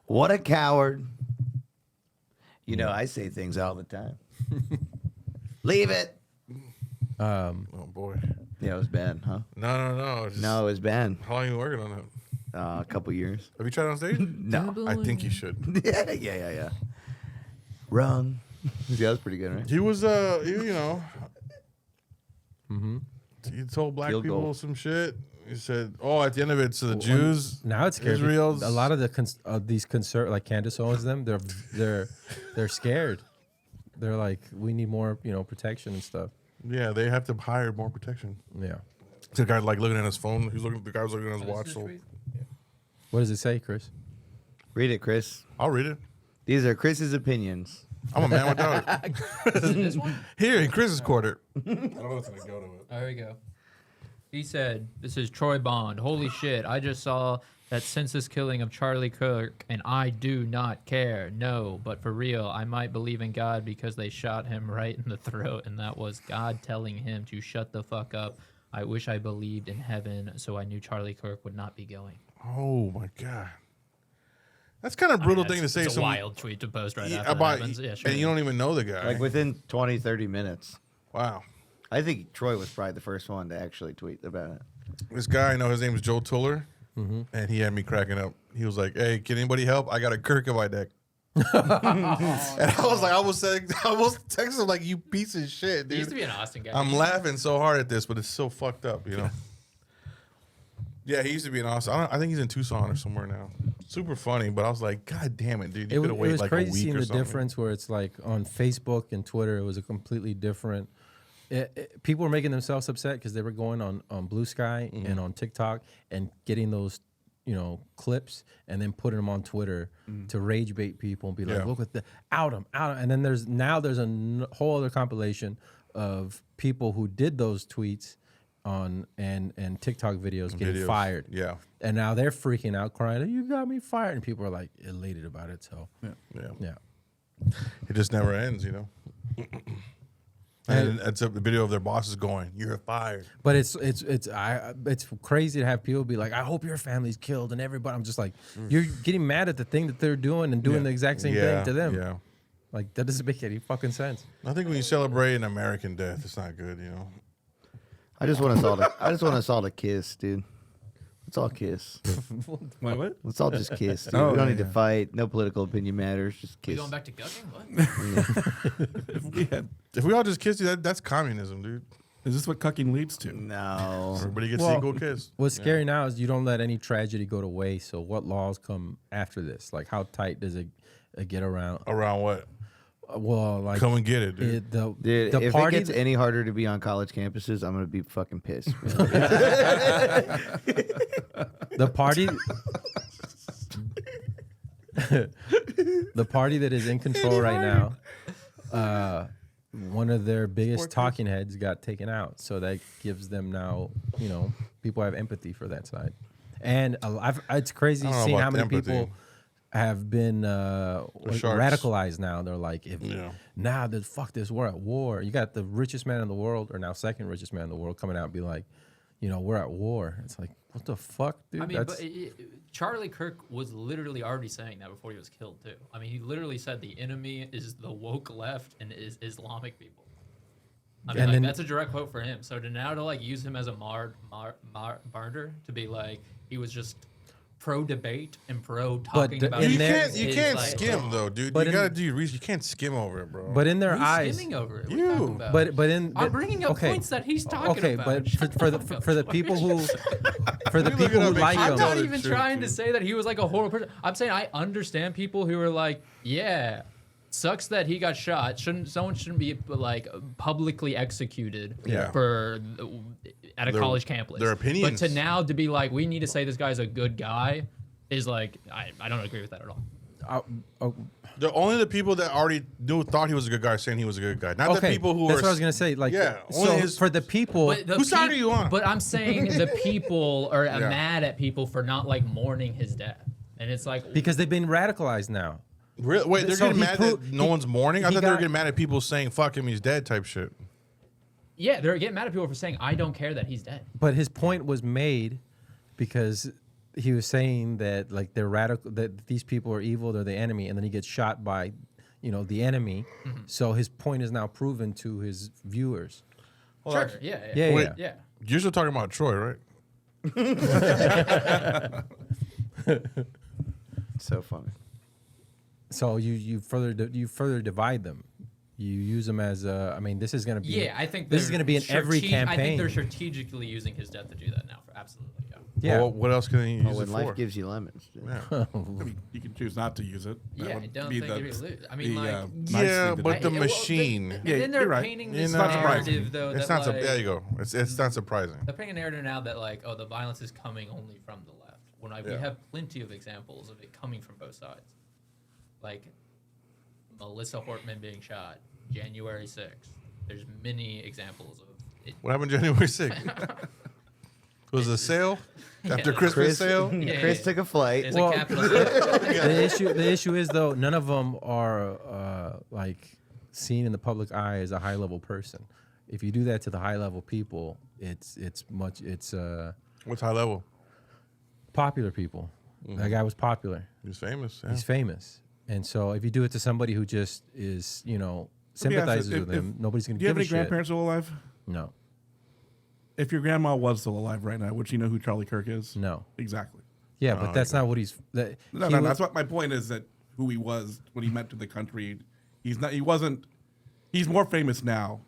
What a coward. You know, I say things all the time. Leave it. Oh boy. Yeah, it was bad, huh? No. Just, No, it was bad. How long you been working on that? A couple years. Have you tried it on stage? No. I think you should. Yeah. Wrong. Yeah, that was pretty good, right? He was you know. Mm-hmm. He told black Field people goal. some shit. He said, "Oh, at the end of it, so the Jews, Now it's scary. Israel's A lot of these like Candace Owens, they're scared. They're like, we need more, protection and stuff. yeah, they have to hire more protection." Yeah. The guy like looking at his phone. The guy was looking at his watch. So What does it say, Chris? Read it, Chris. I'll read it. These are Chris's opinions. I'm a man without it. This one? Here in Chris's quarter. I don't know what's gonna go to it. There we go. He said, "This is Troy Bond. Holy shit! I just saw that senseless killing of Charlie Kirk, and I do not care. No, but for real, I might believe in God because they shot him right in the throat, and that was God telling him to shut the fuck up. I wish I believed in heaven, so I knew Charlie Kirk would not be going." Oh my god, that's kind of brutal thing to say. It's a wild tweet to post right after about, that happens. Yeah, sure. and you don't even know the guy. Like within 20, 30 minutes. Wow. I think Troy was probably the first one to actually tweet about it. This guy, I know his name is Joe Tuller, and he had me cracking up. He was like, "Hey, can anybody help? I got a Kirk in my neck." And I was like, I was texting him like, "You piece of shit, He used dude." to be an Austin guy. I'm laughing so hard at this, but it's so fucked up, you know. Yeah, he used to be in Austin. I think he's in Tucson or somewhere now. Super funny, but I was like, God damn it, dude! You could have It waited was like a crazy week seeing or the something. difference where it's like on Facebook and Twitter, it was a completely different. People were making themselves upset because they were going on Blue Sky and on TikTok and getting those, clips and then putting them on Twitter to rage bait people and be like, Yeah. look at the out 'em. And then there's a whole other compilation of people who did those tweets on and TikTok videos getting fired. Yeah, And now they're freaking out, crying, "You got me fired!" And people are like elated about it. So yeah. yeah. It just never ends, you know. And it's a video of their bosses going, "You're fired." But it's crazy to have people be like, "I hope your family's killed," and everybody. I'm just like, you're getting mad at the thing that they're doing and doing the exact same thing to them. Yeah. Like that doesn't make any fucking sense. I think when you celebrate an American death, it's not good, you know. I just want us all to kiss, dude. Let's all kiss. Wait, what? Let's all just kiss, dude. Oh, we don't need yeah. to fight. No political opinion matters. Just We kiss. going back to cucking? What? If we all just kiss you, that's communism, dude. Is this what cucking leads to? No. Everybody gets Well, equal kiss. What's scary now is you don't let any tragedy go to waste. So what laws come after this? Like how tight does it get around? Around what? Well, like Come and get it, dude. Dude, the if party it gets any harder to be on college campuses, I'm gonna be fucking pissed. Man. the party. The party that is in control right now, one of their biggest talking heads got taken out. So that gives them now, people have empathy for that side. And it's crazy I don't know seeing how about many empathy. people have been sharks. radicalized now. They're like, fuck this, we're at war. You got the richest man in the world, or now second richest man in the world, coming out and be like, we're at war. It's like, what the fuck, dude? I mean, but Charlie Kirk was literally already saying that before he was killed too. I mean, he literally said the enemy is the woke left and is Islamic people. I mean, that's a direct quote for him. So to use him as a martyr to be like he was just pro debate and pro talking the- about. in You there- can't skim though, dude. But You in- gotta do your research. You can't skim over it, bro. But in their Who's eyes, skimming over it? What are You. talking about? I'm I'm bringing up points that he's talking about. but Shut for the the fuck up, for the George. people who Let me look it who up, make like sure I'm him, tell not the even truth, trying to dude. say that he was like a horrible person. I'm saying I understand people who are like, yeah, sucks that he got shot. Someone shouldn't be like publicly executed Yeah. for at a Their- college campus. their opinions. But to be like, we need to say this guy's a good guy is like, I don't agree with that at all. Only the people that already thought he was a good guy saying he was a good guy. Not the people who that's are. what I was gonna say. Like, Yeah, so only his- for the people, But the Whose side are you on? But I'm saying the people are Yeah. mad at people for not like mourning his death, and it's like because they've been radicalized now. Really? Wait, they're So getting he mad proved- that no one's mourning? I he thought they were got- getting mad at people saying "fuck him, he's dead" type shit. yeah, they're getting mad at people for saying I don't care that he's dead. But his point was made because he was saying that like they're radical, that these people are evil, they're the enemy, and then he gets shot by, the enemy. So his point is now proven to his viewers. Sure. Yeah. Yeah, Wait. yeah. You're still talking about Troy, right? So funny. So you further divide them. You use them as a. I mean, this is going to be. Yeah, I think this is they're going to be in every campaign. I think they're strategically using his death to do that now. For absolutely, yeah. Yeah. Well, what else can he use Oh, when it life for? gives you lemons. Dude. Yeah. You can choose not to use it. That Yeah, I would don't be think the- you really lose. I mean, the, like, nice Yeah, thing to but do. the machine. Yeah, then they're you're right. painting It's this not surprising. narrative, though. It's that, not. like, There you go. It's not surprising. they're painting a narrative now that like, oh, the violence is coming only from the left. When we Yeah. have plenty of examples of it coming from both sides. Like, Melissa Hortman being shot, January 6th. There's many examples of it. What happened January 6th? Was it a sale? After Christmas sale? Chris took a flight. It's Well- a capital city. The issue is though, none of them are like seen in the public eye as a high level person. If you do that to the high level people, it's What's high level? popular people. That guy was popular. He's famous. Yeah. He's famous, and so if you do it to somebody who just is, sympathizes with him, nobody's gonna Do you have give a any shit. grandparents still alive? No, If your grandma was still alive right now, would she know who Charlie Kirk is? no. Exactly. Yeah, but that's not what he's. No, that's what my point is, that who he was, what he meant to the country. He's not. He wasn't. He's more famous now.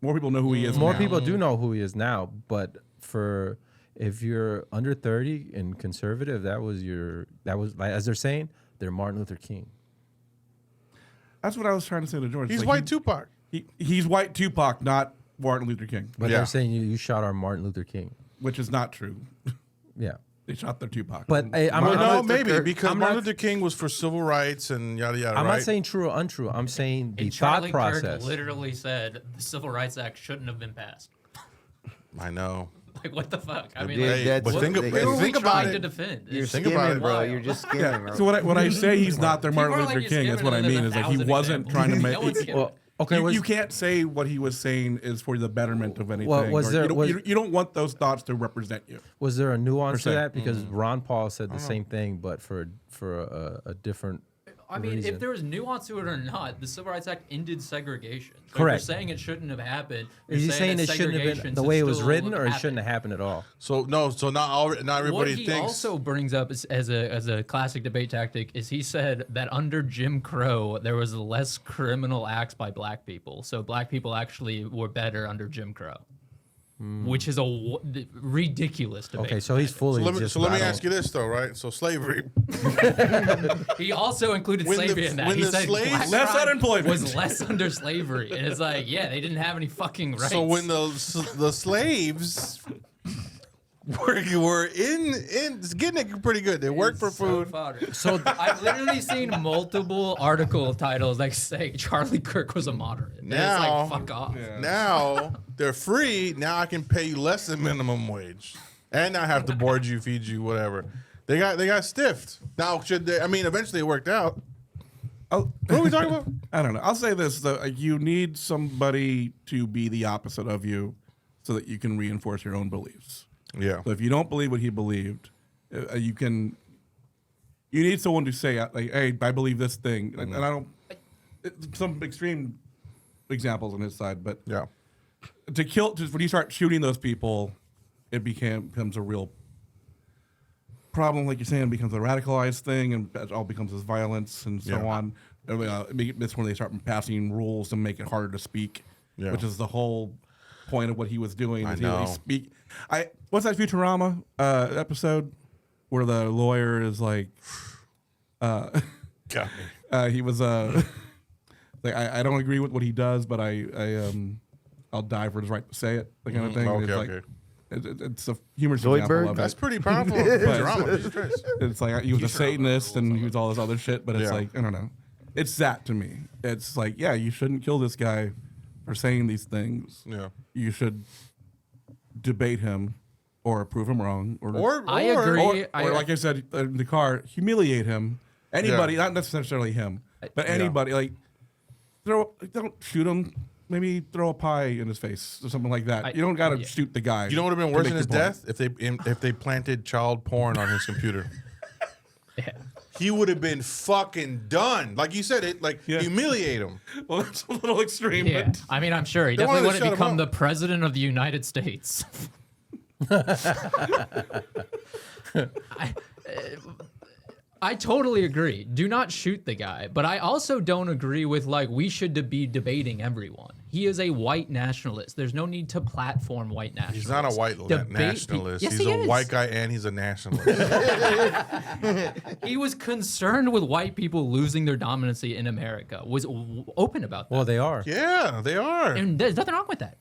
More people know who he is. More now. people do know who he is now, but if you're under 30 and conservative, that was as they're saying, they're Martin Luther King. That's what I was trying to say to George. He's Like, white Tupac. He's white Tupac, not Martin Luther King, But Yeah. they're saying you shot our Martin Luther King. which is not true. Yeah. They shot their Tupac. But hey, No, maybe because I'm Martin not- Luther King was for civil rights and yada yada. I'm right? not saying true or untrue. I'm saying the And thought Charlie process. Kirk literally said the Civil Rights Act shouldn't have been passed. I know. Like, what the fuck? I mean, Dude, like, Hey, but that's- think, they- but who are we think about trying to it. defend? You're Think skimming, about it. bro. Wild. You're just skimming, bro. So when I say he's not their Martin People are Luther like, King, you're that's what I skimming, mean. and Is like there's he 1,000 wasn't examples. trying to make. No one's skimming. Well, okay, you, was, you can't say what he was saying is for the betterment of anything. was or there- you, don't, was- you don't want those thoughts to represent you. was there a nuance to se. that? Because Ron Paul said the same thing, but for a different I mean, reason. if there was nuance to it or not, the Civil Rights Act ended segregation. So Correct. If you're saying it shouldn't have happened, Is he you're saying that it shouldn't have been segregation the way it should was still written, or it happen. shouldn't have happened at all? So not everybody What he thinks. also brings up as a classic debate tactic is he said that under Jim Crow there was less criminal acts by black people, so black people actually were better under Jim Crow, which is a ridiculous debate. Okay, so he's fully. let me just ask you this though, right? So slavery. He also included When the- slavery in that. when He the said slaves- black Less crime unemployment. was less under slavery, and it's like, yeah, they didn't have any fucking rights. So when the slaves were in getting it pretty good. They worked for food. So I've literally seen multiple article titles that say Charlie Kirk was a moderate. And Now- it's like, fuck off. Now they're free. Now I can pay you less than minimum wage, and I have to board you, feed you, whatever. They got stiffed. Now should they? I mean, eventually it worked out. Oh, What are we talking about? I don't know. I'll say this though: you need somebody to be the opposite of you, so that you can reinforce your own beliefs. Yeah. So if you don't believe what he believed, you can. You need someone to say like, "Hey, I believe this thing," and I don't. Some extreme examples on his side, but Yeah. when you start shooting those people, it becomes a real problem. Like you're saying, it becomes a radicalized thing, and it all becomes this violence and so Yeah. on. That's when they start passing rules to make it harder to speak, Yeah. which is the whole point of what he was doing. I is he would know. speak. What's that Futurama episode where the lawyer is like, Got me. he was like, I don't agree with what he does, but I'll die for his right to say it, the kind of thing. Okay, It's like, okay. it's a humorous Zoidberg? example of That's it. pretty powerful drama. Jesus Christ. It's like he was a Satanist and he was all this other shit, but it's Yeah. like, I don't know. It's that to me. It's like, yeah, you shouldn't kill this guy for saying these things. Yeah. You should debate him or prove him wrong. Or I agree. Or like I said in the car, humiliate him. Anybody, Yeah. not necessarily him, but anybody. Like, don't shoot him. Maybe throw a pie in his face or something like that. You don't got to shoot the guy. You know what would have been to worse make than his your point. death if they planted child porn on his computer. He would have been fucking done. Like you said, humiliate him. Well, that's a little extreme. Yeah, But I mean, I'm sure he They definitely wanted to wouldn't shut him become up. the president of the United States. I totally agree. Do not shoot the guy. But I also don't agree with we should be debating everyone. He is a white nationalist. There's no need to platform white nationalists. He's not a white Debate nationalist. Yes, He's he a is. white guy and he's a nationalist. He was concerned with white people losing their dominancy in America. Was open about that. Well, they are. Yeah, they are. And there's nothing wrong with that.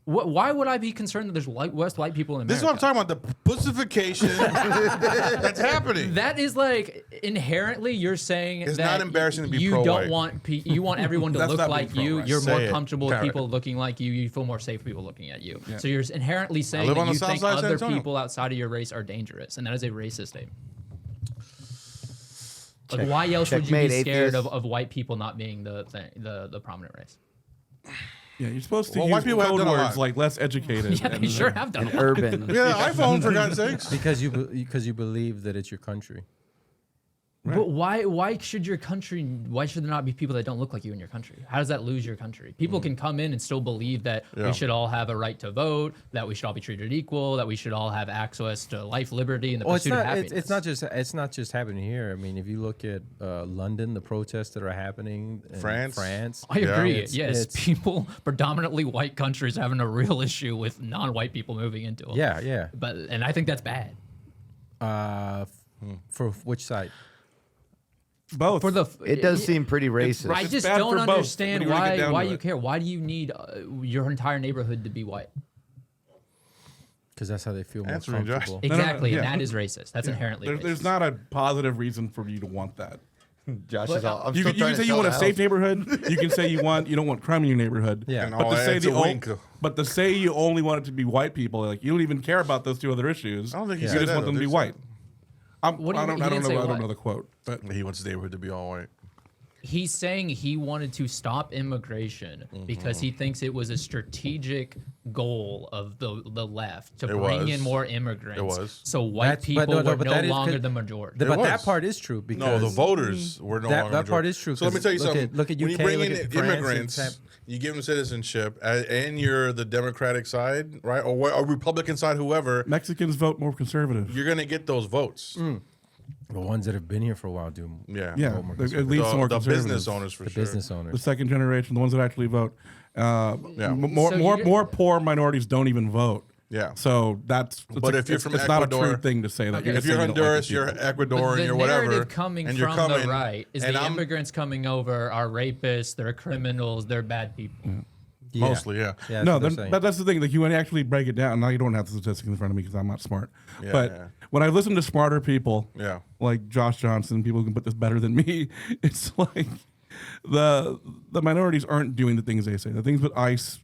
Why would I be concerned that there's less white people in America? This is what I'm talking about. The pussification that's happening. That is like inherently you're saying It's that not embarrassing to be you pro-white. don't want you want everyone to That's look not like being you. pro-white. You're Say more it. comfortable with Carrot. people looking like you. You feel more safe with people looking at you. So you're inherently saying live on that the you south think side of San other Antonio. people outside of your race are dangerous, and that is a racist statement. Like, why else would you be checkmate, scared atheist. of white people not being the prominent race? Yeah, you're supposed to Well, use white people have code done a words lot. like less educated. Yeah, they sure have done. And urban. Yeah, iPhone, for God's sakes. Because you believe that it's your country. But why should your country? Why should there not be people that don't look like you in your country? How does that lose your country? People can come in and still believe that Yeah. we should all have a right to vote, that we should all be treated equal, that we should all have access to life, liberty, and the Well, it's pursuit of not. happiness. It's not just happening here. I mean, if you look at London, the protests that are happening in France. I agree. It's- Yes, it's- people, predominantly white countries, having a real issue with non-white people moving into them. Yeah. and I think that's bad. For which side? Both. For the It does seem pretty racist. I It's just bad don't for both understand when you really get down why to you it. care. Why do you need your entire neighborhood to be white? Because that's how they feel more Answer me, Josh. comfortable. Exactly, yeah. and that is racist. That's inherently racist. There's not a positive reason for you to want that. Josh is all. I'm You still can trying say to you sell want a the safe house. neighborhood. You can say you don't want crime in your neighborhood. Yeah. And But all to say that's a wink. but to say you only want it to be white people, like you don't even care about those two other issues. I don't think he you said just that, want them to be though. white. What do you I mean? He don't didn't say know. I don't what? know the quote, but He wants his neighborhood to be all white. He's saying he wanted to stop immigration because he thinks it was a strategic goal of the left to It bring was. in more immigrants. It was. So white That's- people but no, were but no that is longer 'cause- the majority. But was. that part is true because No, the voters were no longer that part majority. is true. So let me 'cause tell you look something. At, look at UK. When you bring look in at France, immigrants, and you give them citizenship, and you're the Democratic side, right, or Republican side, whoever. Mexicans vote more conservative. You're gonna get those votes. the ones that have been here for a while do. Yeah, Yeah, vote more at conservative. least more the conservative. business owners for The sure. business The owners. second generation, the ones that actually vote. More So more you're- more poor minorities don't even vote. Yeah. So that's. But if you're from it's not a Ecuador- true thing to say that. If you're Honduras, you're But Ecuadorian, the you're whatever, narrative coming and you're from coming, the right is and the I'm- immigrants coming over are rapists, they're criminals, they're bad people. Yeah. mostly, yeah. Yeah, No, that's what they're saying. but that's the thing. Like you want to actually break it down. Now you don't have the statistics in front of me because I'm not smart. Yeah, but yeah. when I listen to smarter people, Yeah. like Josh Johnson, people who can put this better than me. It's like the minorities aren't doing the things they say. The things with ICE,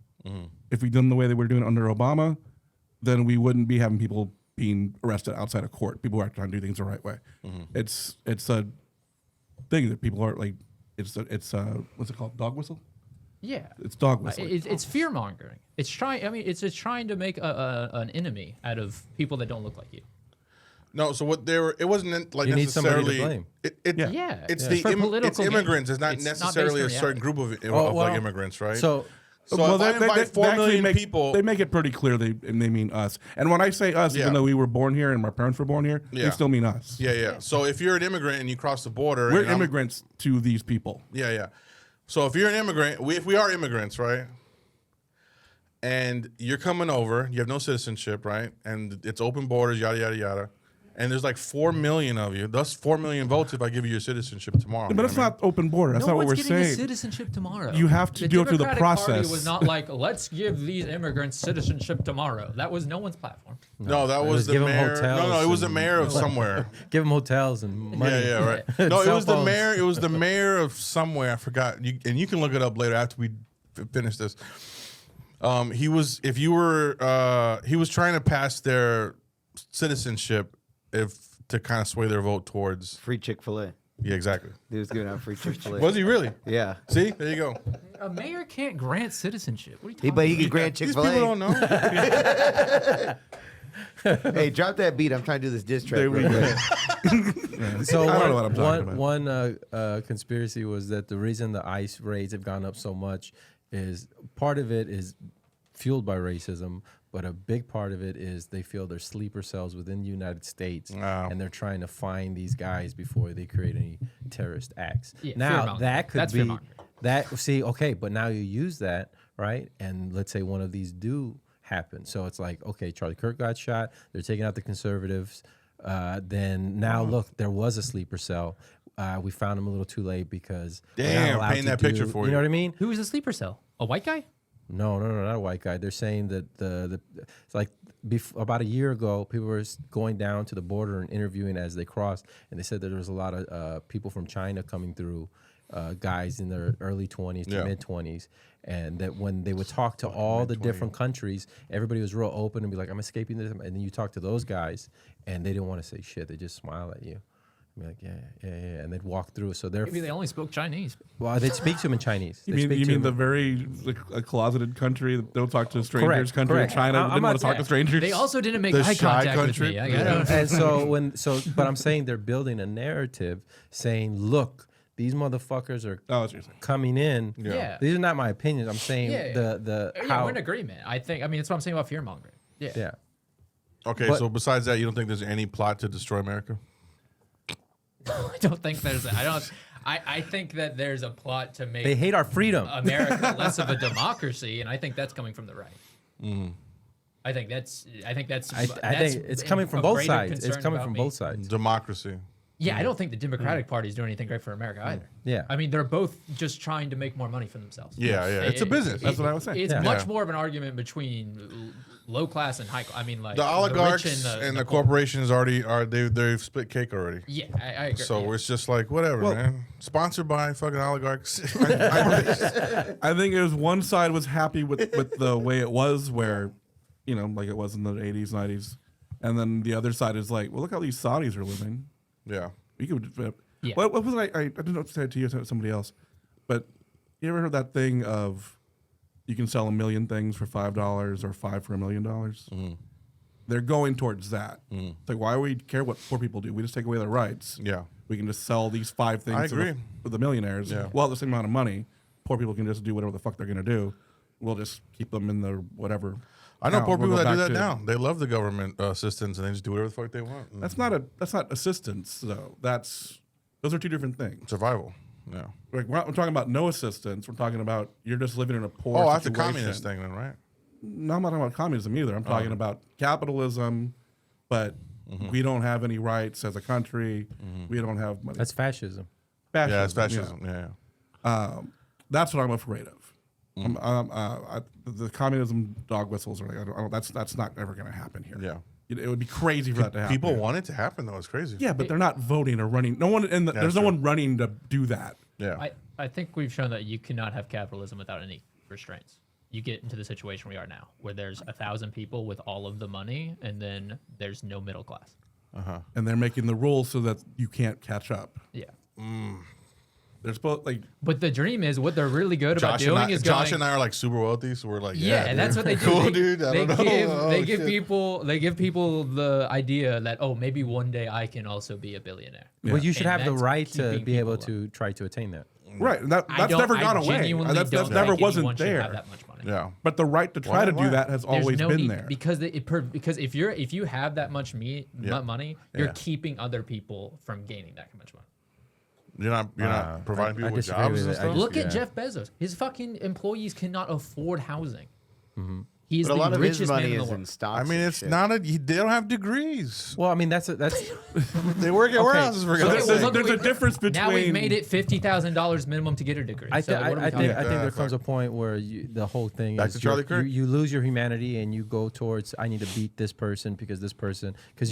if we done the way they were doing it under Obama, then we wouldn't be having people being arrested outside of court. People are trying to do things the right way. It's a thing that people are like. It's what's it called? Dog whistle. Yeah. It's dog whistling. It's fear mongering. It's trying. I mean, it's trying to make an enemy out of people that don't look like you. No, so what they were, it wasn't like You need somebody to necessarily. blame. Yeah. It's Yeah. the For it's political gain. immigrants. It's not It's not based necessarily on a certain reality. group of, Oh, of well, like immigrants, right? So So if I invite 4 actually million make, people, They make it pretty clear they mean us. And when I say us, Yeah. even though we were born here and my parents were born here, Yeah. they still mean us. yeah. So if you're an immigrant and you cross the border, We're and I'm- immigrants to these people. Yeah. So if you're an immigrant, if we are immigrants, right? And you're coming over, you have no citizenship, right? And it's open borders, yada yada yada. And there's like 4 million of you. That's 4 million votes if I give you your citizenship tomorrow. But it's not open border. That's no not what one's we're getting a saying. citizenship tomorrow. You have to go through the Democratic process. Party was not like, let's give these immigrants citizenship tomorrow. That was no one's platform. No, that It was was the give 'em mayor. hotels No, it was the and- mayor of somewhere. give them hotels and money. Yeah, right. No, it Cell was the phones. mayor. It was the mayor of somewhere. I forgot. And you can look it up later after we finish this. He was. If you were, he was trying to pass their citizenship, to kind of sway their vote towards. Free Chick-fil-A. Yeah, exactly. He was giving out free Chick-fil-A. Was he really? Yeah. See, there you go. A mayor can't grant citizenship. What are you He, talking but he about? could grant These people don't Chick-fil-A. know. Hey, drop that beat. I'm trying to do this diss track. There we real go. quick. So I don't know what I'm talking about. one conspiracy was that the reason the ICE raids have gone up so much is part of it is fueled by racism, but a big part of it is they feel there's sleeper cells within the United States, Wow. and they're trying to find these guys before they create any terrorist acts. Yeah, now fear-mongering. that could That's be fear-mongering. that. See, okay, but now you use that, right? And let's say one of these do happen. So it's like, okay, Charlie Kirk got shot. They're taking out the conservatives. Then now look, there was a sleeper cell. We found him a little too late because we're not Damn, allowed painting to that picture for you you. know what I mean? Who was the sleeper cell? A white guy? No, not a white guy. They're saying that it's like about a year ago, people were going down to the border and interviewing as they crossed, and they said that there was a lot of people from China coming through, guys in their early 20s to mid 20s, and that when they would talk to all the different countries, everybody was real open and be like, "I'm escaping this," and then you talk to those guys, and they didn't want to say shit. They just smile at you. Be like, yeah, and they'd walk through. So Maybe they only spoke Chinese. well, they'd speak to him in Chinese. You mean the very a closeted country that don't talk to strangers, Correct. China that didn't want to talk to strangers? They also didn't make The eye shy contact country? with me. I gotta, And but I'm saying they're building a narrative saying, look, these motherfuckers are Oh, that's what you're saying. coming in. Yeah. These are not my opinions. I'm saying the yeah, how. we're in agreement. I mean, that's what I'm saying about fear mongering. Yeah. Yeah. Okay, But- so besides that, you don't think there's any plot to destroy America? I don't think there's. I think that there's a plot to make They hate our freedom. America less of a democracy, and I think that's coming from the right. I think that's. I that's think it's coming from a both greater sides. It's concern coming about from me. both sides. Democracy. Yeah, I don't think the Democratic Party is doing anything great for America either. Yeah. I mean, they're both just trying to make more money for themselves. Yeah, it's a business. That's what I was saying. It's Yeah. much Yeah. more of an argument between low class and high. I mean, like The oligarchs rich and the poor. corporations they've split cake already. Yeah, I agree. So yeah. it's just like whatever, Well- man. Sponsored by fucking oligarchs. I think it was one side was happy with the way it was, where, like it was in the 80s, 90s, and then the other side is like, well, look how these Saudis are living. Yeah. We could. Yeah. What was it? I didn't know what to say it to you, to somebody else, but you ever heard that thing of you can sell 1 million things for $5 or 5 for $1 million? They're going towards that. It's like, why do we care what poor people do? We just take away their rights. Yeah. We can just sell these 5 things I to agree. the millionaires. Yeah. Well, the same amount of money, poor people can just do whatever the fuck they're going to do. We'll just keep them in the whatever. I know Now, poor we'll people go that do back that to- now. They love the government assistance and they just do whatever the fuck they want. That's not assistance though. Those are 2 different things. Survival. Yeah. Like we're talking about no assistance. We're talking about you're just living in a poor. Oh, that's a situation. communist thing then, right? No, I'm not talking about communism either. I'm talking about capitalism, but we don't have any rights as a country. We don't have money. That's fascism. fascism. Yeah, it's fascism. Yeah. That's what I'm afraid of. The communism dog whistles are like, I don't, that's not ever going to happen here. Yeah. It would be crazy for that to happen. People want it to happen though. It's crazy. Yeah, but they're not voting or running. No one, there's no true. one running to do that. Yeah. I think we've shown that you cannot have capitalism without any restraints. You get into the situation we are now, where there's 1,000 people with all of the money, and then there's no middle class. And they're making the rules so that you can't catch up. Yeah. They're supposed like But the dream is what they're really good about doing is Josh going. and I are like super wealthy, so we're like, Yeah, dude. that's what they do. Cool, they, dude. I They don't know. give Oh, they give shit. people the idea that maybe one day I can also be a billionaire. Well, you should And have the that's right to keeping be able people to try to attain that. right. That's I never don't- gone I away. genuinely That's don't never think wasn't anyone should there. have that much money. Yeah. But the right to try to Why? do that has There's always no been need, there. because because if you have that much money, you're Yeah. keeping other people from gaining that much money. You're not providing I people with disagree jobs with and it. stuff. Look Yeah. at Jeff Bezos. His fucking employees cannot afford housing. He's But a the lot of his richest man money in the is in world. stocks. I mean, and it's shit. not they don't have degrees. Well, I mean, that's They work at warehouses for So God's there's, sake. there's a difference between. Now we've made it $50,000 minimum to get a degree. I, So th- what are we I, I talking think I about? think there fuck. comes a point where the whole thing Back is to Charlie Kirk? you lose your humanity and you go towards I need to beat this person because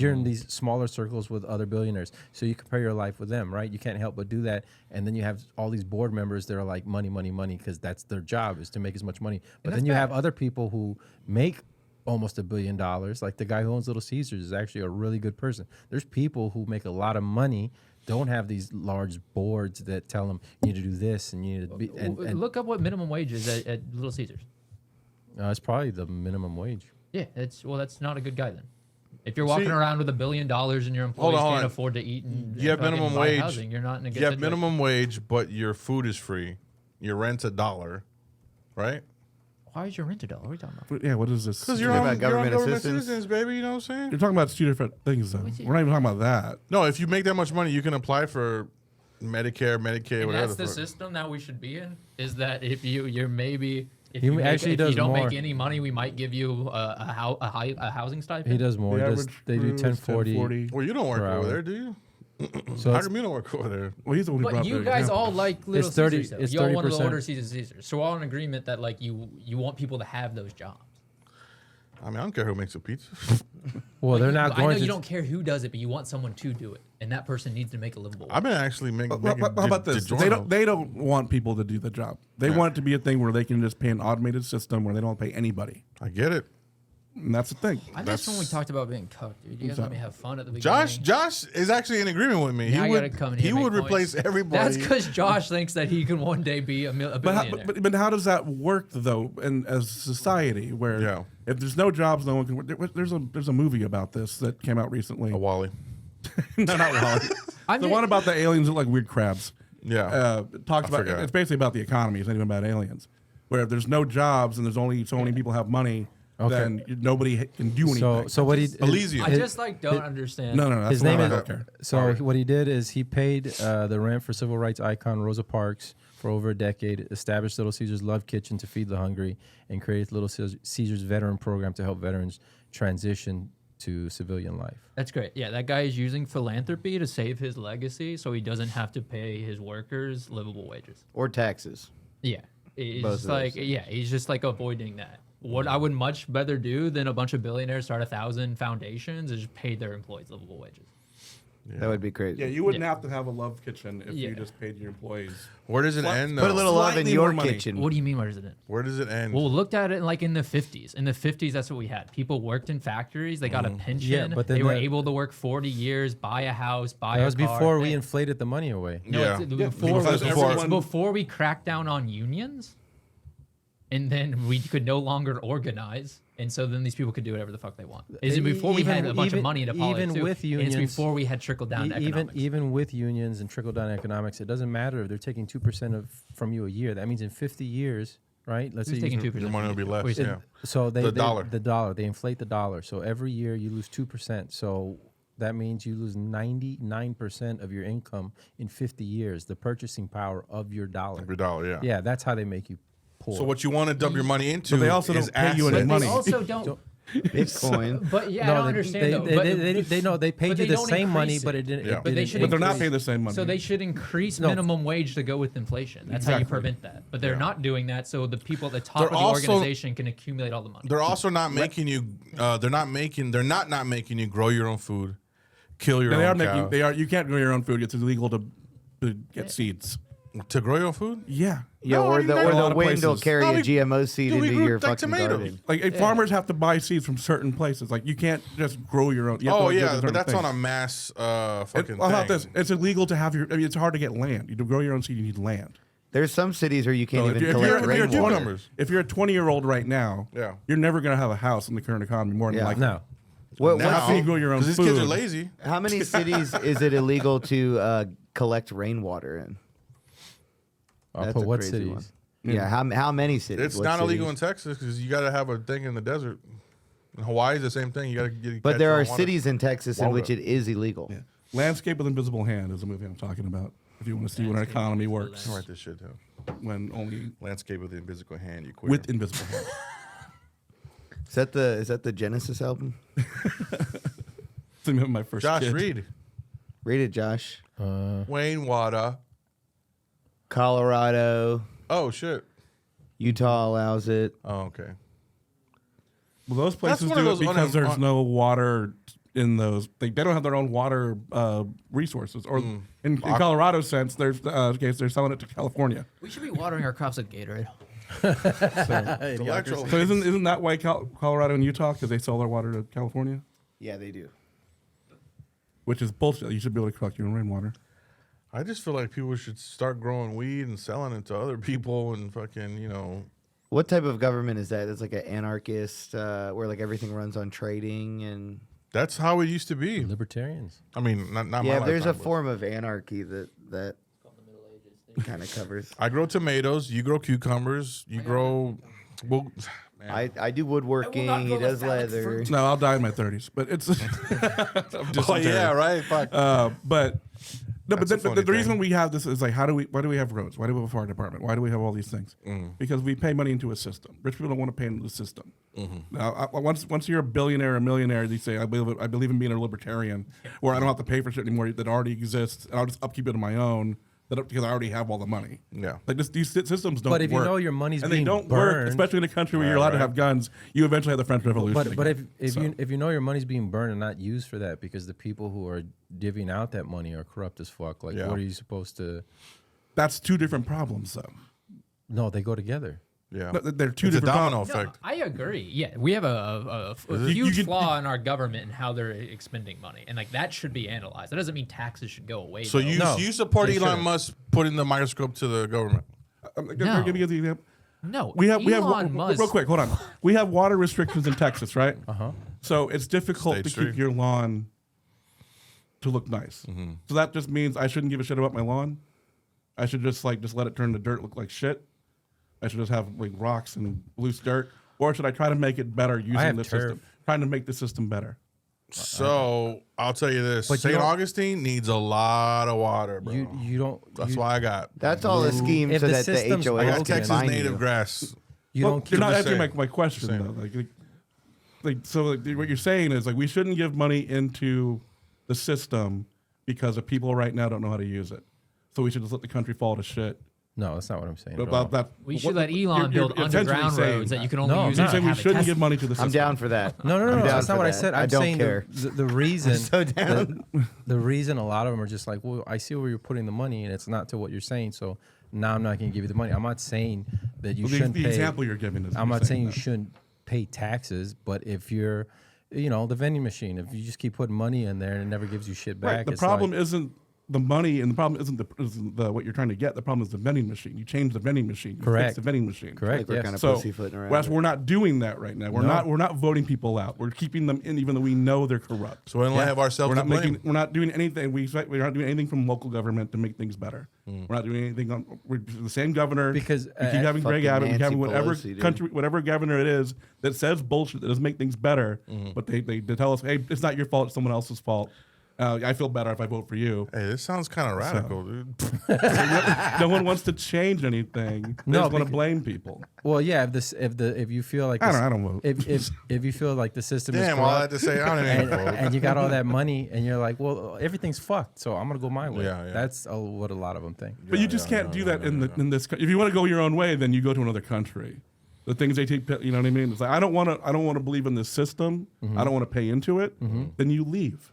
you're in these smaller circles with other billionaires, so you compare your life with them, right? You can't help but do that, and then you have all these board members that are like money because that's their job is to make as much money. But then you have other people who make almost $1 billion, like the guy who owns Little Caesars is actually a really good person. There's people who make a lot of money, don't have these large boards that tell them you need to do this and you need to be. And Look up what minimum wage is at Little Caesars. it's probably the minimum wage. Yeah, that's not a good guy then. If you're walking around with $1 billion and your employees hold can't on. afford to eat and You have fucking minimum buy wage. housing, you're not in a good You have situation. minimum wage, but your food is free. Your rent's $1, right? Why is your rent $1? What are you talking about? Yeah, what is this? Because You're about government assistance. citizens, baby. You know what I'm saying? You're talking about 2 different things, though. We're not even talking about that. No, if you make that much money, you can apply for Medicare, Medicaid, And whatever. that's the system that we should be in. Is that if you're maybe if He you, make, actually if you does don't more. make any money, we might give you a housing stipend. He does more. The He does, average they do crew is 1040. Well, you don't work per over hour. there, do you? So How it's, come you don't work over there? Well, he's the one who But brought you the guys example. all like Little It's 30 Caesars. Though. it's You all want to 30%. order Caesars. So we're all in agreement that like you want people to have those jobs. I mean, I don't care who makes a pizza. well, they're not I know going you to. don't care who does it, but you want someone to do it, and that person needs to make a livable. I've been actually making. How about this? They don't want people to do the job. They want it to be a thing where they can just pay an automated system where they don't pay anybody. I get it. And that's the thing. I missed when we talked about being cucked, dude. You guys let me have fun at the beginning. Josh is actually in agreement with me. Now I He gotta would come in he here and would make replace points. everybody. That's because Josh thinks that he can one day be a billionaire. But how does that work though? And as society, where Yeah. if there's no jobs, no one can work. There's a movie about this that came out recently. a Wally. No, not Wally. I The mean- one about the aliens that look like weird crabs. Yeah. It talks about forgot. it's basically about the economy. It's not even about aliens. Where if there's no jobs and there's only so many people have money, Okay. then nobody can do anything. So what he Elysium. I just like don't understand. no, that's his the one name I is. don't care. So what he did is he paid the rent for civil rights icon Rosa Parks for over a decade, established Little Caesars Love Kitchen to feed the hungry, and created Little Caesars veteran program to help veterans transition to civilian life. That's great. Yeah, that guy is using philanthropy to save his legacy, so he doesn't have to pay his workers livable wages. Or taxes. Yeah, he's Both just of like those. he's just like avoiding that. What I would much rather do than a bunch of billionaires start 1,000 foundations is just pay their employees livable wages. That would be crazy. Yeah, you wouldn't Yeah. have to have a love kitchen if Yeah. you just paid your employees. Where does it end? Put a Though? little love in Slightly your more money. kitchen. What do you mean? Where is it in? Where does it end? Well, looked at it like in the 50s. In the 50s, that's what we had. People worked in factories. They got a pension. Yeah, but then they were that- able to work 40 years, buy a house, buy That a was car. before we And- inflated the money away. No, Yeah. it's, Yeah, before, because it's everyone- before we cracked down on unions, and then we could no longer organize, and so then these people could do whatever the fuck they want. Is it before we had a bunch of money to poly even too, with and unions, it's before we had trickle down economics. even with unions and trickle down economics, it doesn't matter if they're taking 2% from you a year. That means in 50 years, right? Let's Who's say taking you- 2%? Your money will be less. Wait, Yeah. So The dollar. the dollar, they inflate the dollar. So every year you lose 2%. So that means you lose 99% of your income in 50 years, the purchasing power of your dollar. Every dollar. Yeah. Yeah, that's how they make you poor. So what you want to dump your money into? But they also is don't pay you any assets. But money. they also don't. Bitcoin. But yeah, I don't understand though. They know they paid but you they the don't same money, increase but it. it didn't. Yeah. It But they didn't should But they're not increase- paying the same money. So they should increase No. minimum wage to go with inflation. That's how you Exactly. prevent that. But they're not doing that, so the people at the top They're of the also- organization can accumulate all the money. They're also not making you. They're not making you grow your own food, kill your They are own making. cow. They are. You can't grow your own food. It's illegal to get seeds. To grow your own food. Yeah. Yeah, No, or you the, got or a lot the of wind will places. carry No, a we- GMO seed we into grew your like fucking tomatoes. garden. Like farmers have to buy seeds from certain places. Like you can't just grow your own. You have to, Oh like, go to yeah, but certain that's things. on a mass fucking How about thing. this? It's illegal to have your. I mean, it's hard to get land. You to grow your own seed, you need land. There's some cities where you can't So even if collect you're rainwater. cucumbers. if you're a 20-year-old right now, Yeah. you're never gonna have a house in the current economy. More than Yeah. likely. No. What, Now, How can you grow your own 'cause these kids are food? lazy. how many cities is it illegal to collect rainwater in? I'll That's put a what crazy cities? one. Yeah, how many cities? It's What not illegal in cities? Texas because you got to have a thing in the desert. In Hawaii is the same thing. You got to get. But catch there your are own water. cities in Texas in Water. which it is illegal. Yeah. Landscape with Invisible Hand is the movie I'm talking about. If you want to see when an economy works, Write this shit down. when only Landscape with the invisible hand. You queer. with invisible hand. Is that the Genesis album? It's the name of my first Josh kid. Reed. Read it, Josh. Wayne Water. Colorado, Oh shit. Utah allows it. Oh okay. Well, those places one of do it those because there's no water in those. They don't have their own water resources. Or in Colorado's sense, there's case they're selling it to California. We should be watering our crops with Gatorade. Electro. So isn't that why Colorado and Utah, because they sell their water to California, Yeah, they do. which is bullshit. You should be able to collect your own rainwater. I just feel like people should start growing weed and selling it to other people and fucking, you know. What type of government is that? It's like an anarchist where like everything runs on trading and That's how it used to be. Libertarians. I mean, not my yeah. There's a lifetime, but- form of anarchy that kind of covers. I grow tomatoes. You grow cucumbers. You grow. Well, man. I do woodworking. He does leather. No, I'll die in my 30s, but it's. I'm Oh yeah, right. Fuck. But No, but That's a funny the reason thing. we have this is like, why do we have roads? Why do we have a fire department? Why do we have all these things? Because we pay money into a system. Rich people don't want to pay into the system. Now, once you're a billionaire or a millionaire, you say, I believe in being a libertarian, where I don't have to pay for shit anymore that already exists, and I'll just upkeep it on my own because I already have all the money. Yeah. Like these systems don't work. But if you know your money's and being they don't work, burned- especially in a country where you're allowed to have guns, you eventually have the French Revolution. But again. if you know your money's being burned and not used for that because the people who are divvying out that money are corrupt as fuck, like Yeah. what are you supposed to? That's two different problems, though. No, they go together. Yeah. No, they're two It's a different domino problems. No, effect. I agree. Yeah, we have a You huge can- flaw in our government and how they're expending money, and like that should be analyzed. That doesn't mean taxes should go away. So though. you support they Elon shouldn't. Musk putting the microscope to the government? I'm No. gonna give you the example. no, We have Elon Musk. real quick. Hold on. We have water restrictions in Texas, right? So it's difficult State to Street. keep your lawn to look nice. So that just means I shouldn't give a shit about my lawn. I should just let it turn to dirt, look like shit. I should just have like rocks and loose dirt, or should I try to make it better using have the turf. system? Trying to make the system better. So I'll tell you this: But you St. don't- Augustine needs a lot of water, bro. You don't. That's you, why I got. That's all a scheme If so the that the system's HOA I got can Texas find native you. grass. you Well, don't you're keep. not Just answering saying. my question Just though. So what you're saying is like we shouldn't give money into the system because the people right now don't know how to use it. So we should just let the country fall to shit. No, that's not what I'm saying. But at all. about that, We should what- let Elon you're build essentially underground saying roads that you can only No, use. no. You're if saying you we have a shouldn't test- give money to the system. I'm down for that. No, I'm down that's not for what I that. said. I I'm don't saying care. the reason So down. the reason a lot of them are just like, well, I see where you're putting the money and it's not to what you're saying, so now I'm not going to give you the money. I'm not saying that you Well, shouldn't the pay. example you're giving is I'm you're not saying you that. shouldn't pay taxes, but if you're, the vending machine, if you just keep putting money in there and it never gives you shit back, Right. The it's problem like, isn't the money, and the problem isn't the what you're trying to get. The problem is the vending machine. You change the vending machine. You Correct. Fix the vending machine. correct. Like we're yes. kind of So pussyfooting around. whereas it. we're not doing that right now. We're not voting people out. We're keeping them in, even though we know they're corrupt. So we don't have ourselves We're to not blame. we're not doing anything. We're not doing anything from local government to make things better. We're not doing anything. We're the same governor. Because, we keep having Greg fucking Abbott. We keep having Nancy whatever Pelosi, dude. country, whatever governor it is that says bullshit that doesn't make things better. But they tell us, hey, it's not your fault. It's someone else's fault. I feel better if I vote for you. Hey, this sounds kind of radical, dude. No one wants to change anything. They No, just want to because- blame people. Well, yeah, if you feel like I don't vote. if you feel like the system is Damn, all I had corrupt to say, I don't even vote. and you got all that money and you're like, well, everything's fucked, so I'm gonna go my way. Yeah, yeah. That's what a lot of them think. But you just can't do that in this. In this. If you want to go your own way, then you go to another country. The things they take, you know what I mean? It's like I don't want to believe in this system. I don't want to pay into it. Then you leave.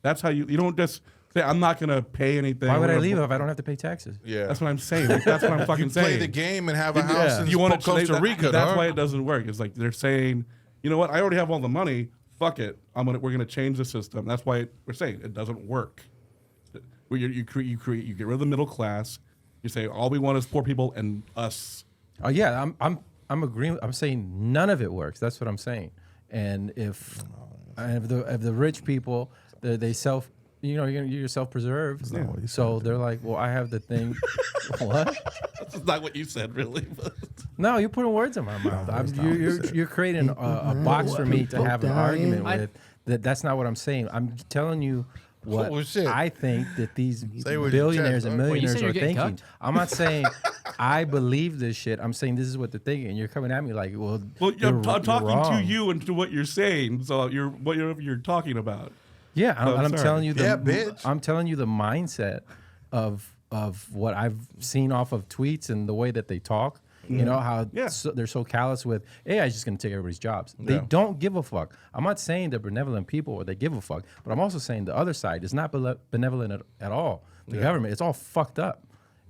That's how you don't just say I'm not going to pay anything. Why would I Whatever. leave if I don't have to pay taxes? Yeah. That's what I'm saying. Like, that's what I'm fucking You saying. play the game and have a house in You want to Costa Rica, That's dog. why it doesn't work. It's like they're saying, you know what? I already have all the money. Fuck it. We're gonna change the system. That's why we're saying it doesn't work. You get rid of the middle class. You say all we want is poor people and us. Oh yeah, I'm agreeing. I'm saying none of it works. That's what I'm saying. And if the rich people they self, you're self-preserved. So they're like, well, I have the thing. What? That's not what you said, really. No, you're putting words in my mouth. You're creating a box for me to have an argument with. That's not what I'm saying. I'm telling you what Oh, shit. I think that these Say it with your billionaires chest, and dog. Wait, you millionaires say you're are getting thinking. cucked? I'm not saying I believe this shit. I'm saying this is what they're thinking. And you're coming at me like, well, Well, I'm talking to wrong. you and to what you're saying. So whatever you're talking about. Yeah, I'm and I'm sorry. telling you Yeah, bitch. I'm telling you the mindset of what I've seen off of tweets and the way that they talk. You know how Yeah. they're so callous with AI is just going to take everybody's jobs. They don't give a fuck. I'm not saying they're benevolent people or they give a fuck, but I'm also saying the other side is not benevolent at all. The government, it's all fucked up.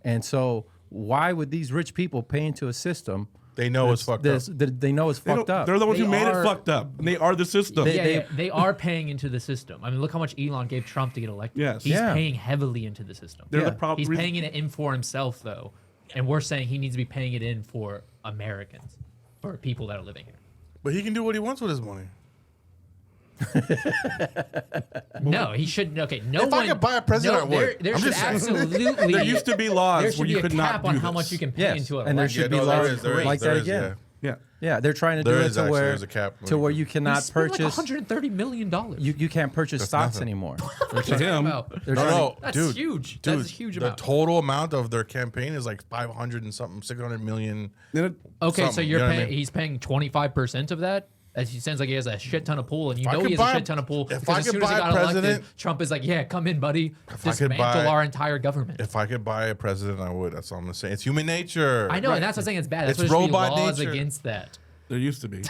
And so why would these rich people pay into a system? They know it's fucked up. They know it's fucked up. They're the ones They who made it are- fucked up. And they are the system. They are paying into the system. I mean, look how much Elon gave Trump to get elected. Yes. He's Yeah. paying heavily into the system. They're the Yeah. problem. He's paying it in for himself, though, and we're saying he needs to be paying it in for Americans, for people that are living here. But he can do what he wants with his money. No, he shouldn't. Okay, no If I one. could buy a president, I would. There I'm should just saying. absolutely. There used to be there laws should where be you a could cap not on do how this. much you can pay Yes, into an and there election. should be no, there laws is, there is, like there that is, again. yeah. Yeah. Yeah, they're trying to There do it is to actually- where there's a cap. you He cannot spent like purchase. $130 million. You can't purchase stocks nothing. anymore. To him, They're No, trying no, That's dude, huge. Dude, That's a huge the amount. total amount of their campaign is like 500 and something, 600 million. then it, Okay, so something, you're you know what I paying. mean? He's paying 25% of that. As he sounds like he has a shit ton of pull, and you I know could he has buy a a- shit ton of pull. if Because I as could soon as he buy a got elected, president- Trump is like, "Yeah, come in, buddy. I could Dismantle buy- our entire government." If I could buy a president, I would. That's all I'm gonna say. It's human nature. I know, and that's what I'm saying. It's bad. That's It's what there should be robot laws nature. against that. there used to be.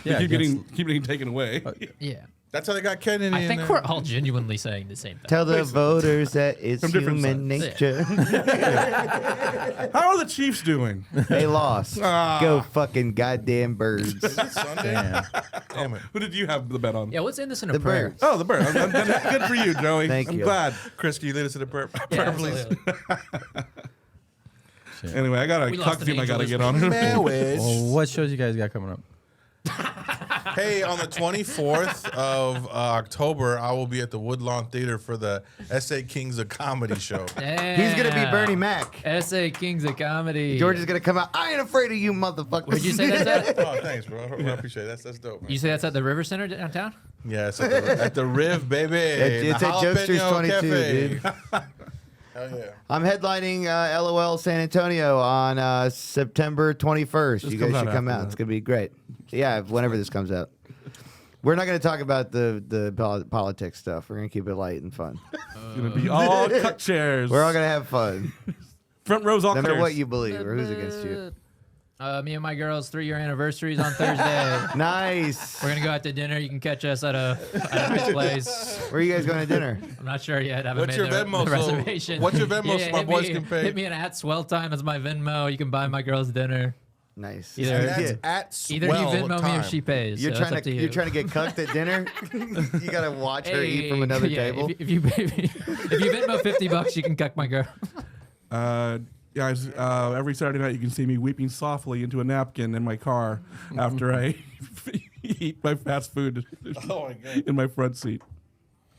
Yeah, keep against- getting taken away. Yeah, That's how they got Kennedy. I in think there. we're all genuinely saying the same thing. Tell the voters that it's From different human sides. nature. How are the Chiefs doing? They lost. Go fucking goddamn birds. Is it Sunday? Damn it. Who did you have the bet on? Yeah, let's end this in a The prayer. birds. Oh, the bird. Good for you, Joey. Thank I'm you. glad. Chris, can you lead us to the prayer, Yeah, please? absolutely. Anyway, I got a We lost cuck an team I angel got to this get on. Well, what shows you guys got coming up? Hey, on the 24th of October, I will be at the Woodlawn Theater for the S.A. Kings of Comedy show. He's gonna be Bernie Mac. S.A. Kings of Comedy. George is gonna come out. I ain't afraid of you, motherfuckers. Where'd you say that's at? Oh, thanks, bro. I appreciate it. That's dope, man. You say that's at the River Center downtown? Yeah, it's at the Riv, baby. It's The at Jokesters Jalapeno 22, Cafe. dude. Hell yeah. I'm headlining LOL San Antonio on September 21st. You comes guys out should come after out. that. It's gonna be great. Yeah, whenever this comes out. We're not going to talk about the politics stuff. We're going to keep it light and fun. It's gonna be all cuck chairs. We're all going to have fun. Front rows all No matter chairs. what you believe or who's against you. Me and my girl's 3-year anniversary is on Thursday. Nice. We're gonna go out to dinner. You can catch us at a nice place. Where are you guys going to dinner? I'm not sure yet. I haven't What's made your the Venmo, so- reservation. what's your Venmo so my hit boys me- can pay? Hit me at Swell Time as my Venmo. You can buy my girl's dinner. Nice. Either- And Yeah. that's at Either you Swell Venmo me time. or she pays. You're so that's trying up to you. you're trying to get cucked at dinner. You got to watch her eat from Hey, another yeah, table. If you Venmo $50, you can cuck my girl. Guys, every Saturday night you can see me weeping softly into a napkin in my car after I eat my fast food Oh my God. in my front seat.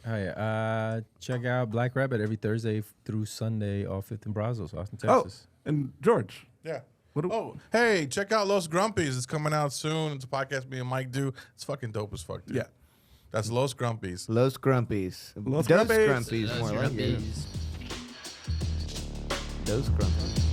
Oh yeah. Check out Black Rabbit every Thursday through Sunday off 5th and Brazos, Austin, Oh, Texas. and George. Yeah. What do- Oh, hey, check out Los Grumpies. It's coming out soon. It's a podcast me and Mike do. It's fucking dope as fuck, dude. Yeah. That's Los Grumpies. Los Grumpies. Los Dos Grumpies. Grumpies, more like it. Those Those Grumpies.